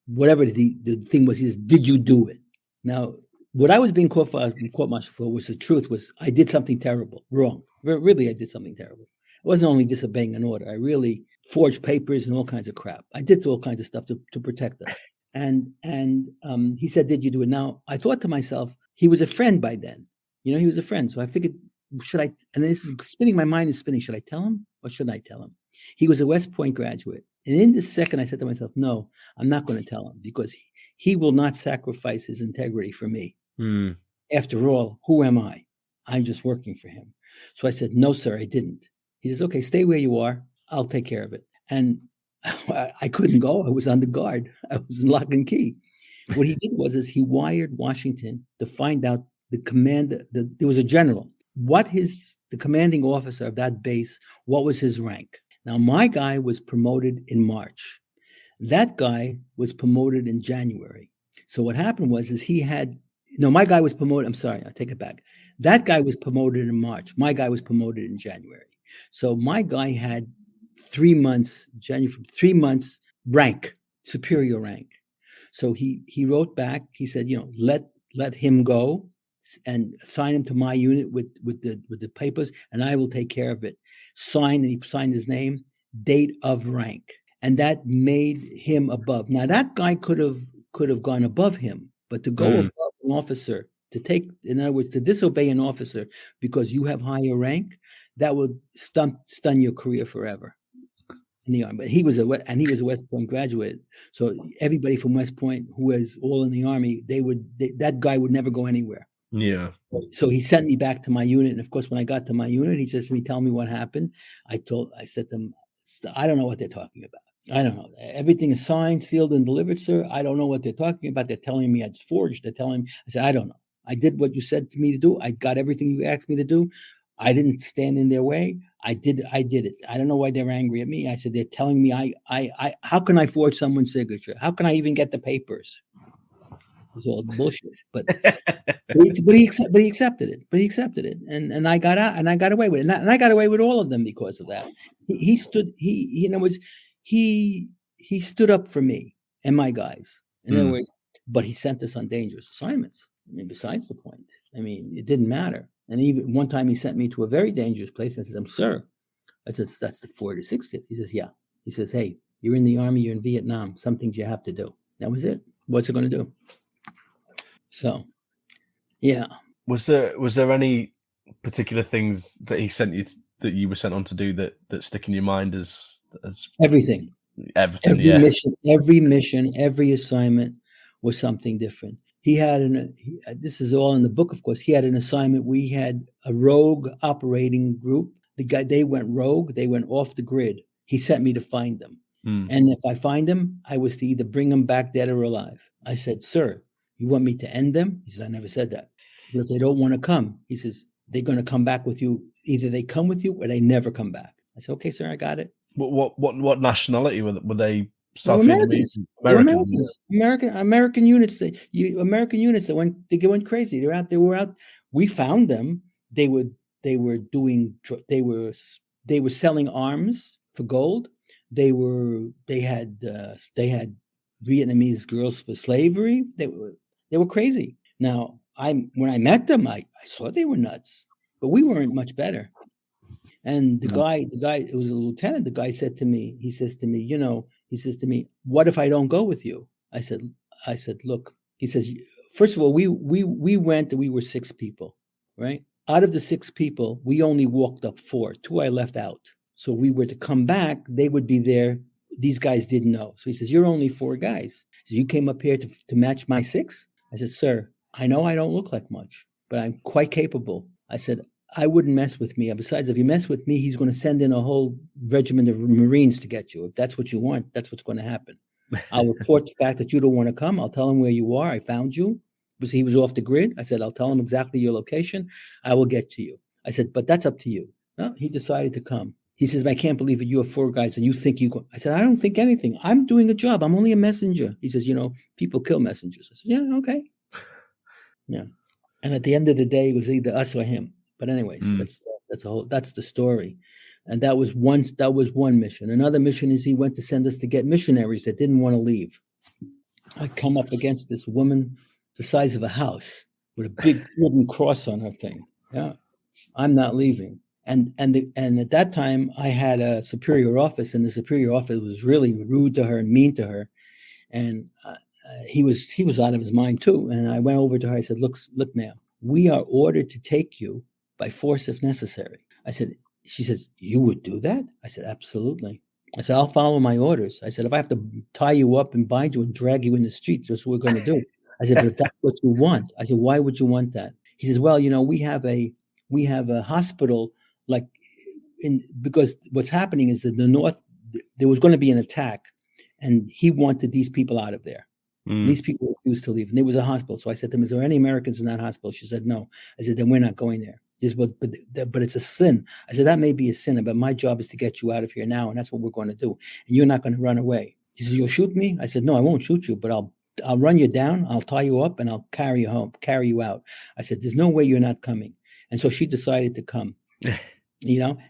whatever the thing was, he says, did you do it? Now, what I was being court-martialed for was the truth, was I did something terrible, wrong. Really, I did something terrible. It wasn't only disobeying an order. I really forged papers and all kinds of crap. I did all kinds of stuff to protect them. And he said, did you do it? Now, I thought to myself, he was a friend by then. He was a friend. So I figured, should I, and this is spinning, my mind is spinning, should I tell him or shouldn't I tell him? He was a West Point graduate. And in this second, I said to myself, no, I'm not going to tell him, because he will not sacrifice his integrity for me. After all, who am I? I'm just working for him. So I said, no, sir, I didn't. He says, okay, stay where you are. I'll take care of it. And I couldn't go. I was on the guard. I was in lock and key. What he did was he wired Washington to find out the command. There was a general. The commanding officer of that base, what was his rank? Now, my guy was promoted in March. That guy was promoted in January. So what happened was, my guy was promoted. I'm sorry, I take it back. That guy was promoted in March. My guy was promoted in January. So my guy had 3 months, January, 3 months rank, superior rank. So he wrote back. He said, let him go and assign him to my unit with the papers, and I will take care of it. And he signed his name, date of rank, and that made him above. Now that guy could have gone above him, but to go above an officer, in other words, to disobey an officer because you have higher rank, that would stun your career forever in the Army. But he was a West Point graduate, so everybody from West Point who was all in the Army, that guy would never go anywhere. Yeah. So he sent me back to my unit, and of course, when I got to my unit, he says to me, "Tell me what happened." I said to him, "I don't know what they're talking about. I don't know. Everything is signed, sealed, and delivered, sir. I don't know what they're talking about. They're telling me it's forged. They're telling me." I said, "I don't know. I did what you said to me to do. I got everything you asked me to do. I didn't stand in their way. I did it. I don't know why they're angry at me." I said, "They're telling me how can I forge someone's signature? How can I even get the papers?" It was all bullshit. But he accepted it. And I got out, and I got away with it. And I got away with all of them because of that. He stood up for me and my guys. In other words, but he sent us on dangerous assignments. I mean, besides the point. I mean, it didn't matter. And even one time he sent me to a very dangerous place. I said, "Sir," I said, "That's the 4th to 60th. He says, "Yeah." He says, "Hey, you're in the Army, you're in Vietnam. Some things you have to do." That was it. What's it going to do? So, yeah. Was there any particular things that he sent you that you were sent on to do that stick in your mind as everything? Every mission, every assignment was something different. He had this is all in the book, of course. He had an assignment. We had a rogue operating group. They went rogue. They went off the grid. He sent me to find them. And if I find them, I was to either bring them back dead or alive. I said, "Sir, you want me to end them?" He says, "I never said that." Because they don't want to come. He says, "They're going to come back with you. Either they come with you or they never come back." I said, "Okay, sir, I got it." What nationality were they? South Vietnamese? Americans. American units. American units that went crazy. They were out. We found them. They were selling arms for gold. They had Vietnamese girls for slavery. They were crazy. Now, when I met them, I saw they were nuts, but we weren't much better. And the guy, it was a lieutenant. The guy said to me, he says to me, "What if I don't go with you?" I said, "Look," he says, "first of all, we went and we were 6 people, right? Out of the 6 people, we only walked up 4. 2 I left out. So we were to come back, they would be there. These guys didn't know." So he says, "You're only 4 guys. So you came up here to match my 6? I said, "Sir, I know I don't look like much, but I'm quite capable." I said, "I wouldn't mess with me. Besides, if you mess with me, he's going to send in a whole regiment of Marines to get you. If that's what you want, that's what's going to happen. I'll report the fact that you don't want to come. I'll tell him where you are. I found you." Because he was off the grid. I said, "I'll tell him exactly your location. I will get to you." I said, "But that's up to you." Well, he decided to come. He says, "I can't believe it. You have 4 guys and you think you go." I said, "I don't think anything. I'm doing a job. I'm only a messenger." He says, "People kill messengers." I said, "Yeah, okay." Yeah. And at the end of the day, it was either us or him. But anyways, that's the story. And that was one mission. Another mission is he went to send us to get missionaries that didn't want to leave. I come up against this woman the size of a house with a big wooden cross on her thing. Yeah. "I'm not leaving." And at that time I had a superior office, and the superior office was really rude to her and mean to her. And he was out of his mind too. And I went over to her. I said, look, ma'am, we are ordered to take you by force if necessary. She says, "You would do that?" I said, "Absolutely." I said, "I'll follow my orders." I said, "If I have to tie you up and bind you and drag you in the street, that's what we're going to do." I said, "But if that's what you want," I said, "why would you want that?" He says, "Well, we have a hospital, because what's happening is that the North, there was going to be an attack, and he wanted these people out of there. These people refused to leave, and there was a hospital." So I said to him, "Is there any Americans in that hospital?" She said, "No." I said, "Then we're not going there." But it's a sin. I said, "That may be a sin, but my job is to get you out of here now, and that's what we're going to do. And you're not going to run away." He says, you'll shoot me? I said, no, I won't shoot you, but I'll run you down, I'll tie you up, and I'll carry you home, carry you out. I said, there's no way you're not coming. And so she decided to come,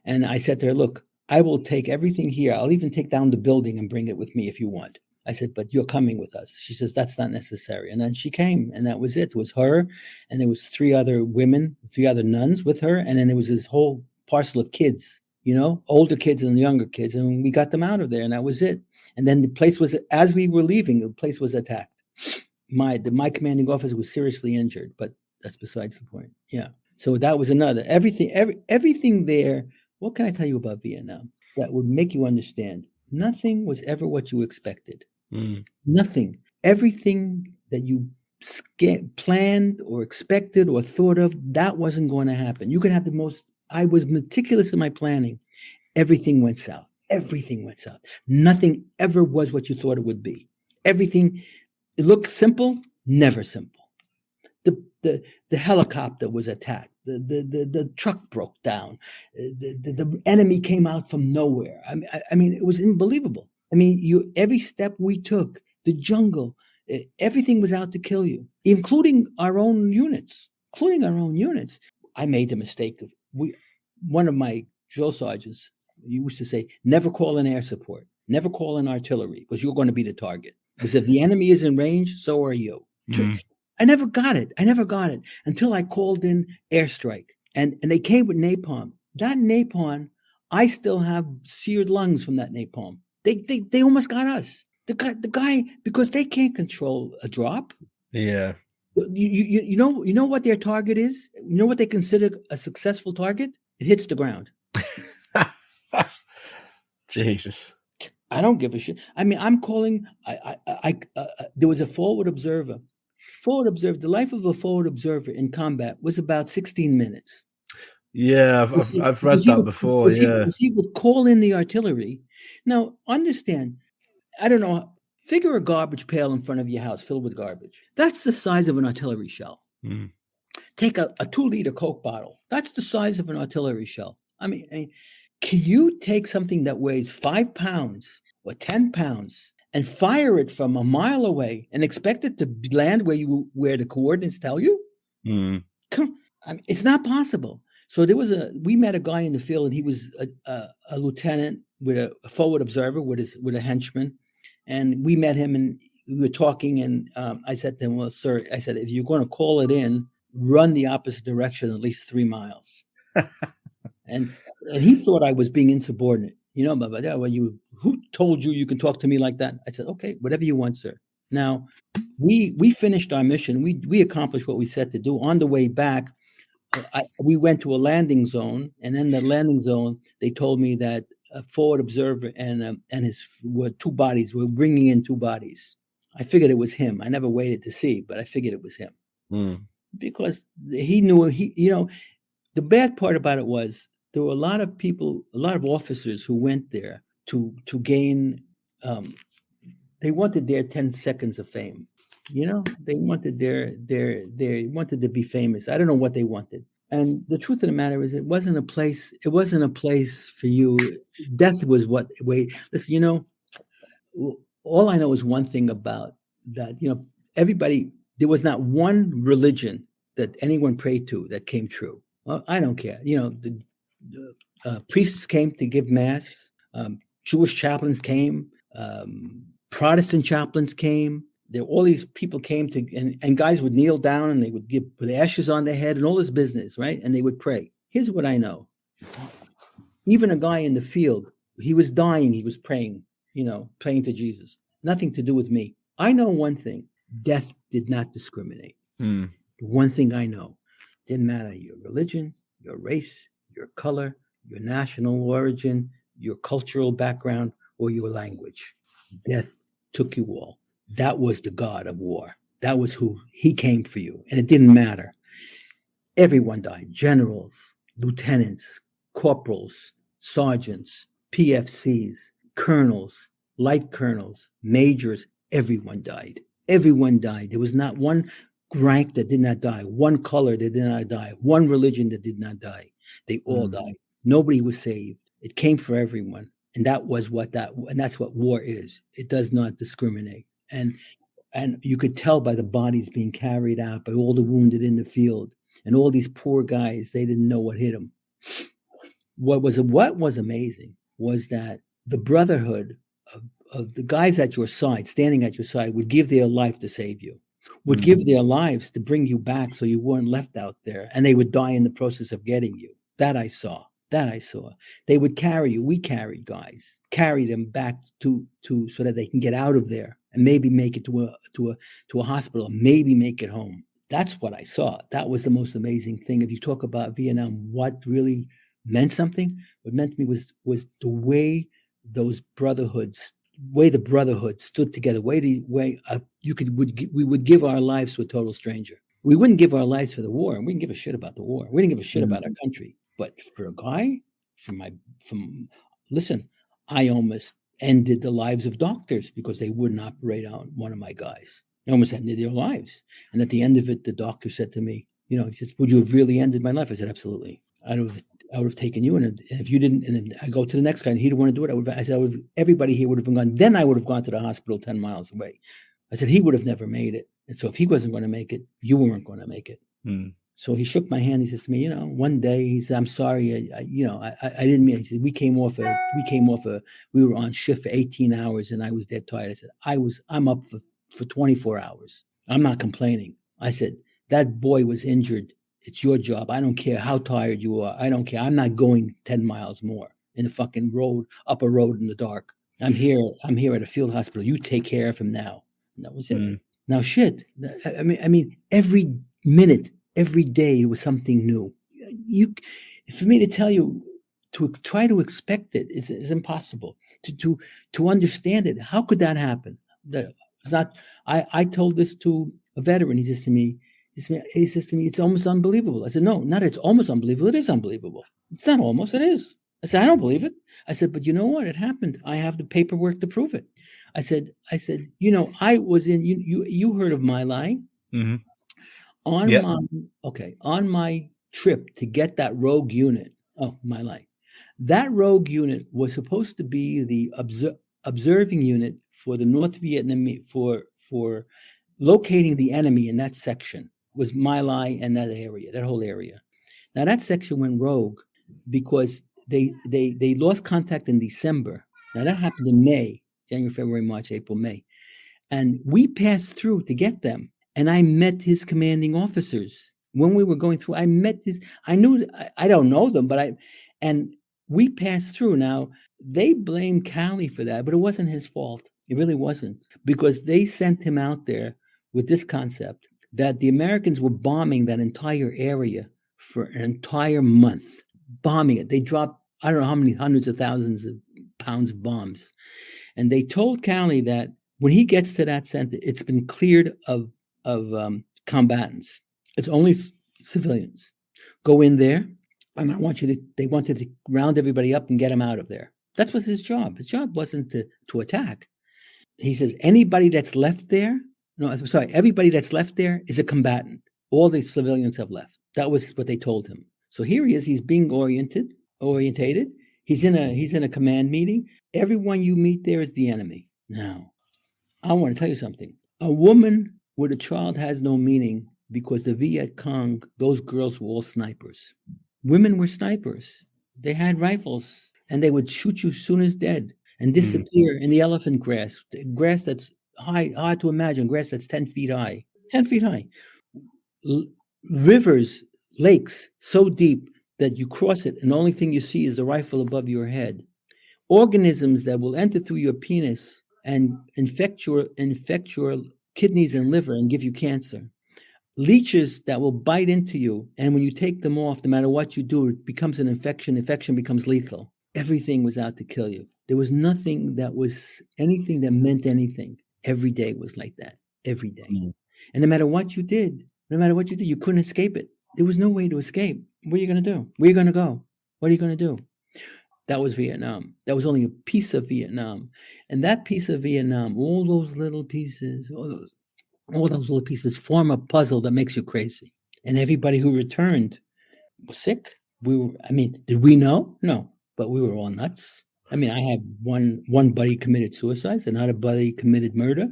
and I said to her, look, I will take everything here. I'll even take down the building and bring it with me if you want. I said, but you're coming with us. She says, that's not necessary. And then she came, and that was it. It was her, and there was 3 other women, 3 other nuns with her, and then there was this whole parcel of kids, older kids and younger kids, and we got them out of there, and that was it. And then the place was, as we were leaving, the place was attacked. My commanding officer was seriously injured, but that's besides the point. Yeah. So that was another. Everything there. What can I tell you about Vietnam that would make you understand? Nothing was ever what you expected. Nothing. Everything that you planned or expected or thought of, that wasn't going to happen. You could have I was meticulous in my planning. Everything went south. Everything went south. Nothing ever was what you thought it would be. Everything, it looked simple, never simple. The helicopter was attacked. The truck broke down. The enemy came out from nowhere. I mean, it was unbelievable. I mean, every step we took, the jungle, everything was out to kill you, including our own units. I made the mistake of one of my drill sergeants used to say, never call in air support, never call in artillery, because you're going to be the target. Because if the enemy is in range, so are you. I never got it until I called in airstrike, and they came with napalm. That napalm, I still have seared lungs from that napalm. They almost got us. The guy, because they can't control a drop. Yeah. You know what their target is? You know what they consider a successful target? It hits the ground. Jesus. I don't give a shit. I mean, I'm calling. There was a forward observer. The life of a forward observer in combat was about 16 minutes. Yeah, I've read that before. He would call in the artillery. Now, understand, I don't know, figure a garbage pail in front of your house filled with garbage. That's the size of an artillery shell. Take a 2-liter Coke bottle. That's the size of an artillery shell. I mean, can you take something that weighs 5 pounds or 10 pounds and fire it from a mile away and expect it to land where the coordinates tell you? Come, it's not possible. So we met a guy in the field, and he was a lieutenant with a forward observer with a henchman, and we met him and we were talking, and I said to him, well, sir, I said, if you're going to call it in, run the opposite direction at least 3 miles. and he thought I was being insubordinate. But who told you can talk to me like that? I said, okay, whatever you want, sir. Now, we finished our mission. We accomplished what we set to do. On the way back, we went to a landing zone, and in the landing zone, they told me that a forward observer and his 2 bodies were bringing in 2 bodies. I figured it was him. I never waited to see, but I figured it was him because he knew. The bad part about it was there were a lot of people, a lot of officers who went there to gain. They wanted their 10 seconds of fame. They wanted they wanted to be famous. I don't know what they wanted. And the truth of the matter is, it wasn't a place for you. Death was what way. Listen, all I know is one thing about that. Everybody, there was not one religion that anyone prayed to that came true. Well, I don't care. The priests came to give mass. Jewish chaplains came. Protestant chaplains came. All these people came and guys would kneel down and they would put ashes on their head and all this business, right? And they would pray. Here's what I know. Even a guy in the field, he was dying. He was praying, praying to Jesus. Nothing to do with me. I know one thing. Death did not discriminate. One thing I know. Didn't matter your religion, your race, your color, your national origin, your cultural background, or your language. Death took you all. That was the God of war. That was who he came for you. And it didn't matter. Everyone died. Generals, lieutenants, corporals, sergeants, PFCs, colonels, light colonels, majors. Everyone died. Everyone died. There was not one rank that did not die, one color that did not die, one religion that did not die. They all died. Nobody was saved. It came for everyone. And that's what war is. It does not discriminate. And you could tell by the bodies being carried out, by all the wounded in the field, and all these poor guys, they didn't know what hit them. What was amazing was that the brotherhood of the guys at your side, standing at your side, would give their life to save you, would give their lives to bring you back so you weren't left out there, and they would die in the process of getting you. That I saw. They would carry you. We carried guys, carried them back to so that they can get out of there and maybe make it to a hospital, maybe make it home. That's what I saw. That was the most amazing thing. If you talk about Vietnam, what really meant something, what meant to me was the way those brotherhoods, the brotherhood stood together, we would give our lives to a total stranger. We wouldn't give our lives for the war. We didn't give a shit about the war. We didn't give a shit about our country. But for a guy, listen, I almost ended the lives of doctors because they wouldn't operate on one of my guys. They almost ended their lives. And at the end of it, the doctor said to me, he says, "Would you have really ended my life?" I said, "Absolutely. I would have taken you. And if you didn't," and then I go to the next guy and he didn't want to do it, everybody here would have been gone. Then I would have gone to the hospital 10 miles away. I said, he would have never made it. And so if he wasn't going to make it, you weren't going to make it. So he shook my hand. He says to me, one day, he said, "I'm sorry. I didn't mean it." He said, we were on shift for 18 hours and I was dead tired. I said, I'm up for 24 hours. I'm not complaining. I said, that boy was injured. It's your job. I don't care how tired you are. I don't care. I'm not going 10 miles more in the fucking up a road in the dark. I'm here at a field hospital. You take care of him now. And that was it. Now, shit. I mean, every minute, every day was something new. For me to tell you, to try to expect it is impossible. To understand it, how could that happen? It's not. I told this to a veteran. He says to me, "It's almost unbelievable." I said, "No, not it's almost unbelievable. It is unbelievable. It's not almost. It is." I said, "I don't believe it." I said, "But you know what? It happened. I have the paperwork to prove it." I said, I was in. You heard of My Lai? Mm-hmm. On my trip to get that rogue unit, My Lai, that rogue unit was supposed to be the observing unit for the North Vietnamese for locating the enemy in that section. Was My Lai and that whole area. Now that section went rogue because they lost contact in December. Now that happened in May, January, February, March, April, May, and we passed through to get them. And I met his commanding officers when we were going through. I don't know them, and we passed through. Now they blame Cali for that, but it wasn't his fault. It really wasn't, because they sent him out there with this concept that the Americans were bombing that entire area for an entire month, bombing it. They dropped, I don't know how many hundreds of thousands of pounds of bombs. And they told Cali that when he gets to that center, it's been cleared of combatants. It's only civilians. Go in there, and they wanted to round everybody up and get him out of there. That was his job. His job wasn't to attack. He says, everybody that's left there is a combatant. All the civilians have left. That was what they told him. So here he is. He's being orientated. He's in a command meeting. Everyone you meet there is the enemy. Now, I want to tell you something. A woman with a child has no meaning, because the Viet Cong, those girls were all snipers. Women were snipers. They had rifles, and they would shoot you soon as dead and disappear in the elephant grass, grass that's hard to imagine, grass that's 10 feet high. 10 feet high. Rivers, lakes, so deep that you cross it, and the only thing you see is a rifle above your head. Organisms that will enter through your penis and infect your kidneys and liver and give you cancer. Leeches that will bite into you, and when you take them off, no matter what you do, it becomes an infection. Infection becomes lethal. Everything was out to kill you. There was nothing that was anything that meant anything. Every day was like that. Every day. And no matter what you did, you couldn't escape it. There was no way to escape. What are you going to do? Where are you going to go? What are you going to do? That was Vietnam. That was only a piece of Vietnam. And that piece of Vietnam, all those little pieces form a puzzle that makes you crazy. And everybody who returned was sick. Did we know? No. But we were all nuts. I mean, I had one buddy committed suicide, another buddy committed murder.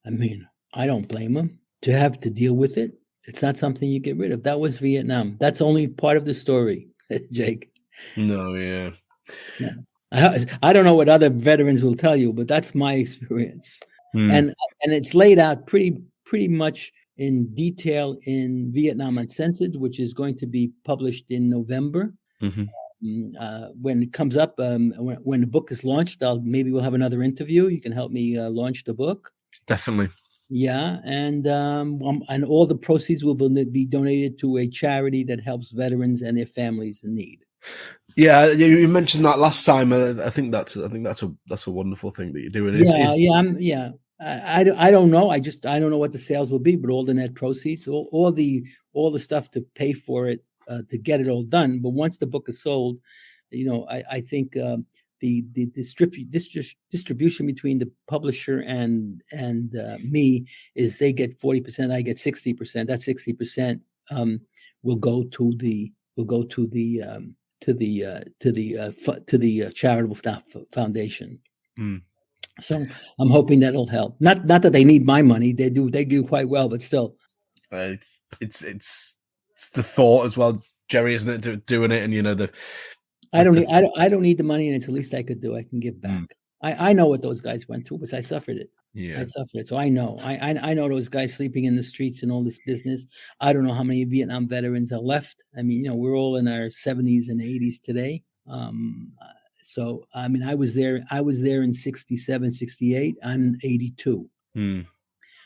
I mean, I don't blame them to have to deal with it. It's not something you get rid of. That was Vietnam. That's only part of the story, Jake. No, yeah. Yeah. I don't know what other veterans will tell you, but that's my experience. And it's laid out pretty much in detail in Vietnam Uncensored, which is going to be published in November. When it comes up, when the book is launched, maybe we'll have another interview. You can help me launch the book. Definitely. Yeah, and all the proceeds will be donated to a charity that helps veterans and their families in need. Yeah, you mentioned that last time. I think that's a wonderful thing that you're doing. I don't know. I don't know what the sales will be, but all the net proceeds, all the stuff to pay for it, to get it all done. But once the book is sold, I think the distribution between the publisher and me is they get 40%, I get 60%. That 60% will go to the charitable foundation. So I'm hoping that'll help. Not that they need my money; they do quite well, but still, it's the thought as well, Jerry, isn't it? Doing it, and I don't need the money, and it's the least I could do. I can give back. I know what those guys went through because I suffered it. Yeah. I suffered it, so I know. I know those guys sleeping in the streets and all this business. I don't know how many Vietnam veterans are left. I mean, we're all in our 70s and 80s today. So, I mean, I was there in 67, 68. I'm 82.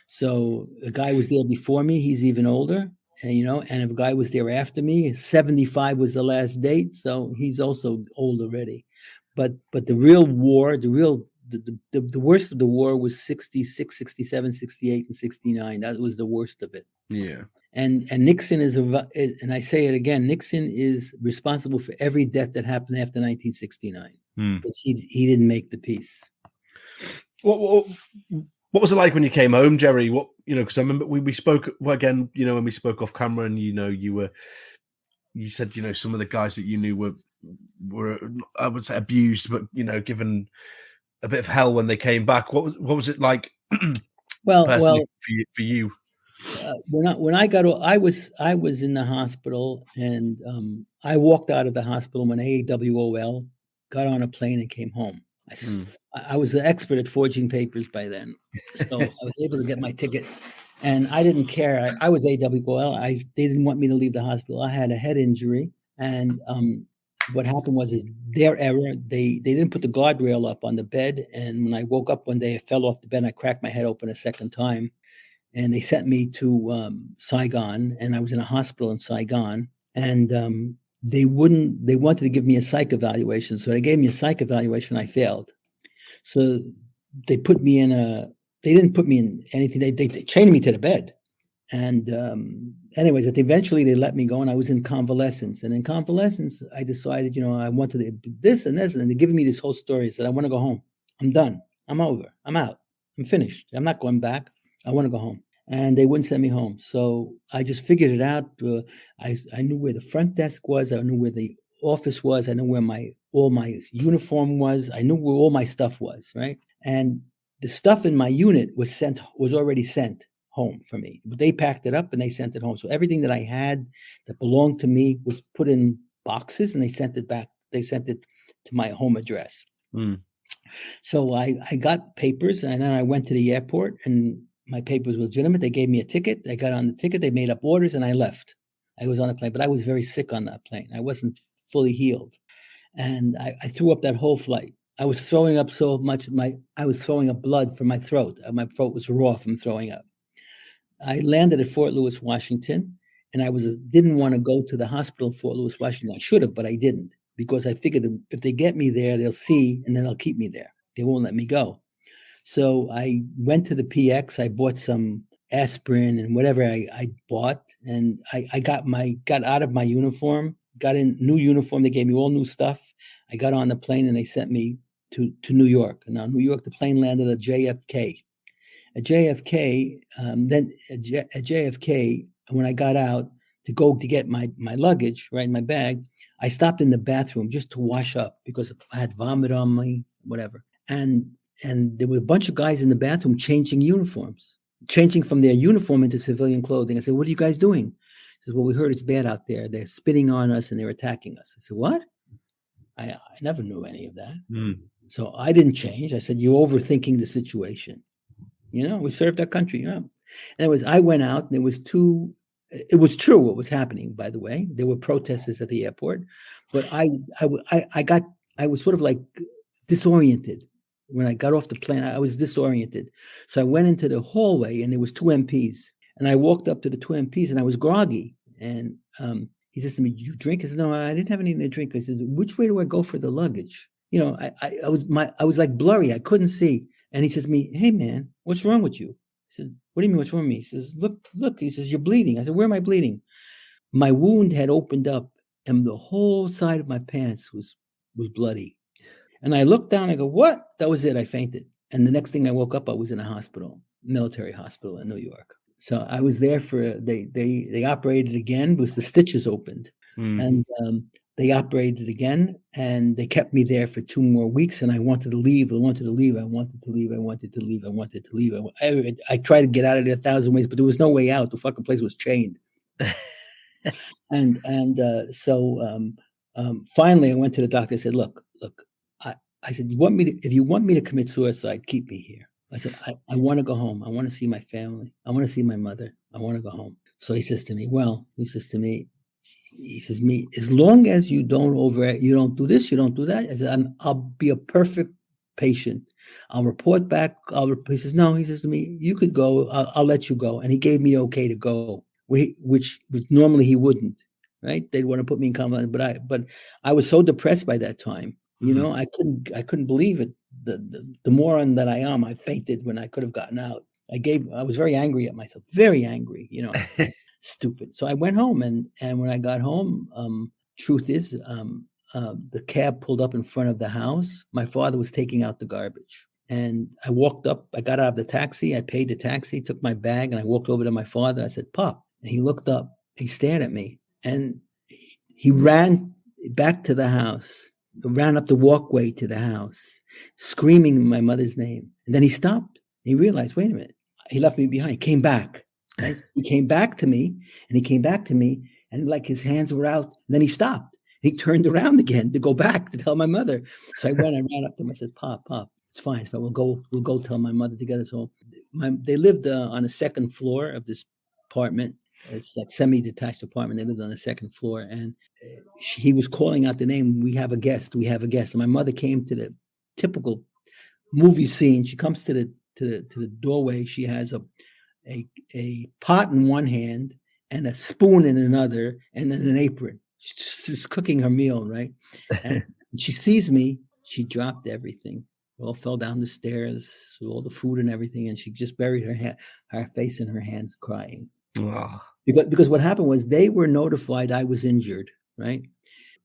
So a guy was there before me. He's even older, and if a guy was there after me, 75 was the last date. So he's also old already. But the real war, the worst of the war was 66, 67, 68, and 69. That was the worst of it. Yeah. And Nixon and I say it again, Nixon is responsible for every death that happened after 1969 because he didn't make the peace. What was it like when you came home, Jerry? Because I remember we spoke again, when we spoke off camera, and you said some of the guys that you knew were I would say abused, but given a bit of hell when they came back. What was it like? Personally, for you. When I got, I was in the hospital, and I walked out of the hospital when AWOL, got on a plane and came home. I was an expert at forging papers by then, so I was able to get my ticket, and I didn't care. I was AWOL. They didn't want me to leave the hospital. I had a head injury, and what happened was their error. They didn't put the guardrail up on the bed, and when I woke up one day, I fell off the bed. And I cracked my head open a second time. And they sent me to Saigon, and I was in a hospital in Saigon, and they wanted to give me a psych evaluation. So they gave me a psych evaluation. I failed. So they put me they didn't put me in anything. They chained me to the bed. And anyways, eventually they let me go, and I was in convalescence. And in convalescence, I decided, I wanted to do this and this, and they're giving me this whole story. I said, I want to go home. I'm done. I'm over. I'm out. I'm finished. I'm not going back. I want to go home. And they wouldn't send me home. So I just figured it out. I knew where the front desk was. I knew where the office was. I knew where all my uniform was. I knew where all my stuff was, right? And the stuff in my unit was already sent home for me. But they packed it up and they sent it home. So everything that I had that belonged to me was put in boxes, and they sent it back. They sent it to my home address. So I got papers, and then I went to the airport, and my papers were legitimate. They gave me a ticket. I got on the ticket. They made up orders, and I left. I was on a plane, but I was very sick on that plane. I wasn't fully healed. And I threw up that whole flight. I was throwing up so much. I was throwing up blood from my throat. My throat was raw from throwing up. I landed at Fort Lewis, Washington, and I didn't want to go to the hospital in Fort Lewis, Washington. I should have, but I didn't, because I figured if they get me there, they'll see, and then they'll keep me there. They won't let me go. So I went to the PX. I bought some aspirin and whatever I bought, and I got out of my uniform, got in new uniform. They gave me all new stuff. I got on the plane, and they sent me to New York. Now, New York, the plane landed at JFK. At JFK, when I got out to go to get my luggage, right, my bag, I stopped in the bathroom just to wash up because I had vomit on me, whatever. And there were a bunch of guys in the bathroom changing uniforms, changing from their uniform into civilian clothing. I said, "What are you guys doing?" He says, "Well, we heard it's bad out there. They're spitting on us and they're attacking us." I said, "What?" I never knew any of that. So I didn't change. I said, "You're overthinking the situation. You know, we served our country." You know. Anyways, I went out and there was two. It was true what was happening, by the way. There were protesters at the airport, but I was sort of like disoriented. When I got off the plane, I was disoriented. So I went into the hallway and there was two MPs. And I walked up to the two MPs and I was groggy. And he says to me, "Did you drink?" I said, "No, I didn't have anything to drink." He says, "Which way do I go for the luggage?" You know, I was like blurry. I couldn't see. And he says to me, "Hey man, what's wrong with you?" I said, "What do you mean what's wrong with me?" He says, Look. He says, "You're bleeding." I said, "Where am I bleeding?" My wound had opened up and the whole side of my pants was bloody. And I looked down, I go, "What?" That was it. I fainted. And the next thing I woke up, I was in a hospital, military hospital in New York. So I was there for, they operated again because the stitches opened. And they operated again and they kept me there for 2 more weeks. And I wanted to leave. I tried to get out of there 1,000 ways, but there was no way out. The fucking place was chained. So finally I went to the doctor. I said, look, I said, if you want me to commit suicide, keep me here. I said, I want to go home. I want to see my family. I want to see my mother. I want to go home. So he says to me, as long as you don't do this, you don't do that. I said, I'll be a perfect patient. I'll report back. He says, no, he says to me, you could go. I'll let you go. And he gave me okay to go, which normally he wouldn't. Right? They'd want to put me in coma, but I was so depressed by that time. You know, I couldn't believe it. The moron that I am, I fainted when I could have gotten out. I was very angry at myself, very angry, you know, stupid. So I went home and when I got home, truth is, the cab pulled up in front of the house. My father was taking out the garbage and I walked up, I got out of the taxi. I paid the taxi, took my bag and I walked over to my father. I said, "Pop," and he looked up, he stared at me and he ran back to the house. Ran up the walkway to the house, screaming my mother's name. And then he stopped. He realized, wait a minute, he left me behind. He came back. Right? He came back to me, and like his hands were out. And then he stopped. He turned around again to go back to tell my mother. So I went and ran up to him. I said, Pop, it's fine. So we'll go tell my mother together. So they lived on the second floor of this apartment. It's like semi-detached apartment. They lived on the second floor, and he was calling out the name. We have a guest. And my mother came to the typical movie scene. She comes to the doorway. She has a pot in one hand and a spoon in another, and then an apron. She's cooking her meal, right? And she sees me. She dropped everything. We all fell down the stairs with all the food and everything, and she just buried her face in her hands, crying. Oh. Because what happened was they were notified I was injured, right?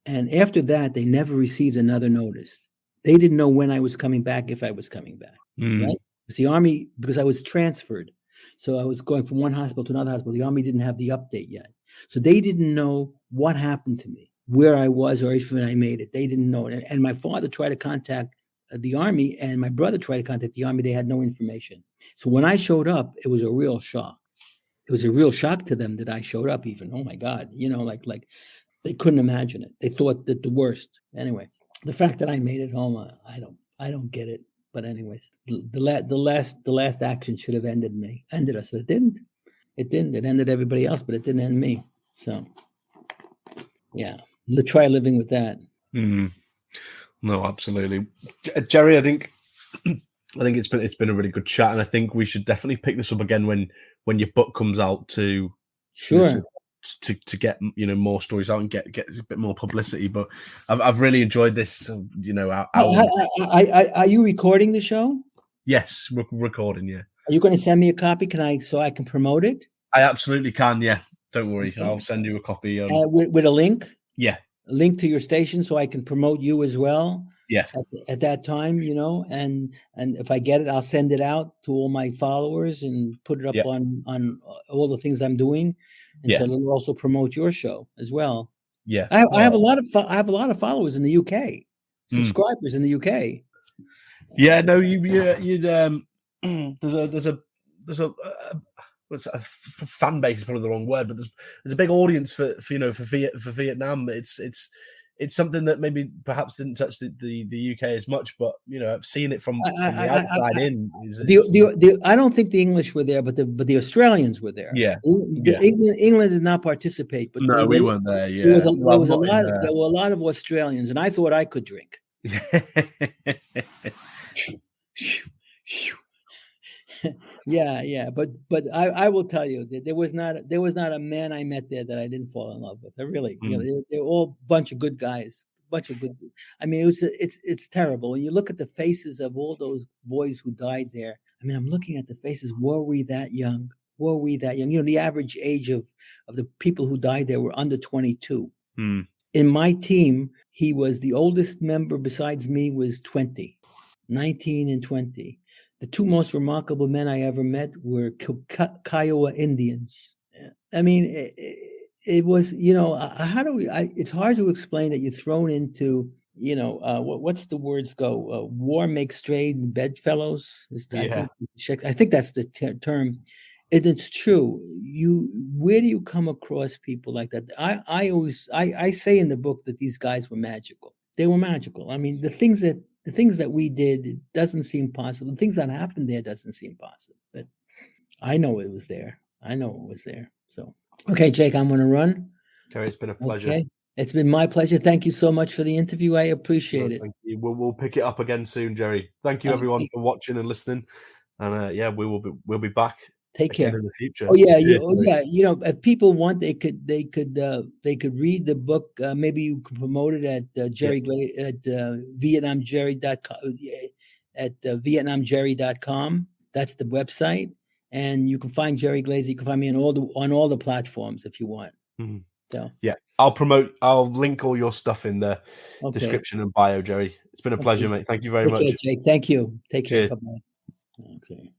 And after that, they never received another notice. They didn't know when I was coming back, if I was coming back, right? Because the Army, because I was transferred. So I was going from one hospital to another hospital. The Army didn't have the update yet. So they didn't know what happened to me, where I was, or if I made it. They didn't know. And my father tried to contact the Army, and my brother tried to contact the Army. They had no information. So when I showed up, it was a real shock. It was a real shock to them that I showed up even. Oh my God, you know, like they couldn't imagine it. They thought that the worst. Anyway, the fact that I made it home, I don't get it. But anyways, the last action should have ended us, but it didn't. It didn't. It ended everybody else, but it didn't end me. So yeah, try living with that. No, absolutely, Jerry. I think it's been a really good chat, and I think we should definitely pick this up again when your book comes out to sure to get more stories out and get a bit more publicity. But I've really enjoyed this. Are you recording the show? Yes, recording. Yeah. Are you going to send me a copy? So I can promote it? I absolutely can. Yeah. Don't worry. Okay. I'll send you a copy. With a link. Yeah. A link to your station so I can promote you as well. Yeah. At that time, and if I get it, I'll send it out to all my followers and put it up on all the things I'm doing. And so it'll also promote your show as well. Yeah. I have a lot of followers in the UK, subscribers in the UK. Yeah, no, you'd there's a what's a fan base is probably the wrong word, but there's a big audience for Vietnam. It's something that maybe perhaps didn't touch the UK as much, but I've seen it from the outside in. I don't think the English were there, but the Australians were there. Yeah, England did not participate, but no, we weren't there. Yeah, there were a lot of Australians, and I thought I could drink. Yeah, but I will tell you that there was not a man I met there that I didn't fall in love with. I really, they're all a bunch of good guys, I mean, it's terrible when you look at the faces of all those boys who died there. I mean, I'm looking at the faces. Were we that young? Were we that young? The average age of the people who died there were under 22. In my team, he was the oldest member besides me was 20, 19 and 20. The two most remarkable men I ever met were Kiowa Indians. I mean, it was, how do we, it's hard to explain that you're thrown into, what's the words go? War makes strayed bedfellows. I think that's the term. And it's true. Where do you come across people like that? I say in the book that these guys were magical. They were magical. I mean, the things that we did, it doesn't seem possible. The things that happened there doesn't seem possible. But I know it was there. So, okay, Jake, I'm going to run. Terry, it's been a pleasure. Okay. It's been my pleasure. Thank you so much for the interview. I appreciate it. Thank you. We'll pick it up again soon, Jerry. Thank you, everyone, for watching and listening. And we'll be back. Take care in the future. Oh yeah, if people want, they could read the book. Maybe you can promote it at Jerry Glazer at VietnamJerry.com at VietnamJerry.com. That's the website, and you can find Jerry Glazer. You can find me on all the platforms if you want. Mm-hmm. So yeah, I'll link all your stuff in the description and bio, Jerry. It's been a pleasure, mate. Thank you very much. Jake. Thank you. Take care. Cheers. Bye-bye. Okay.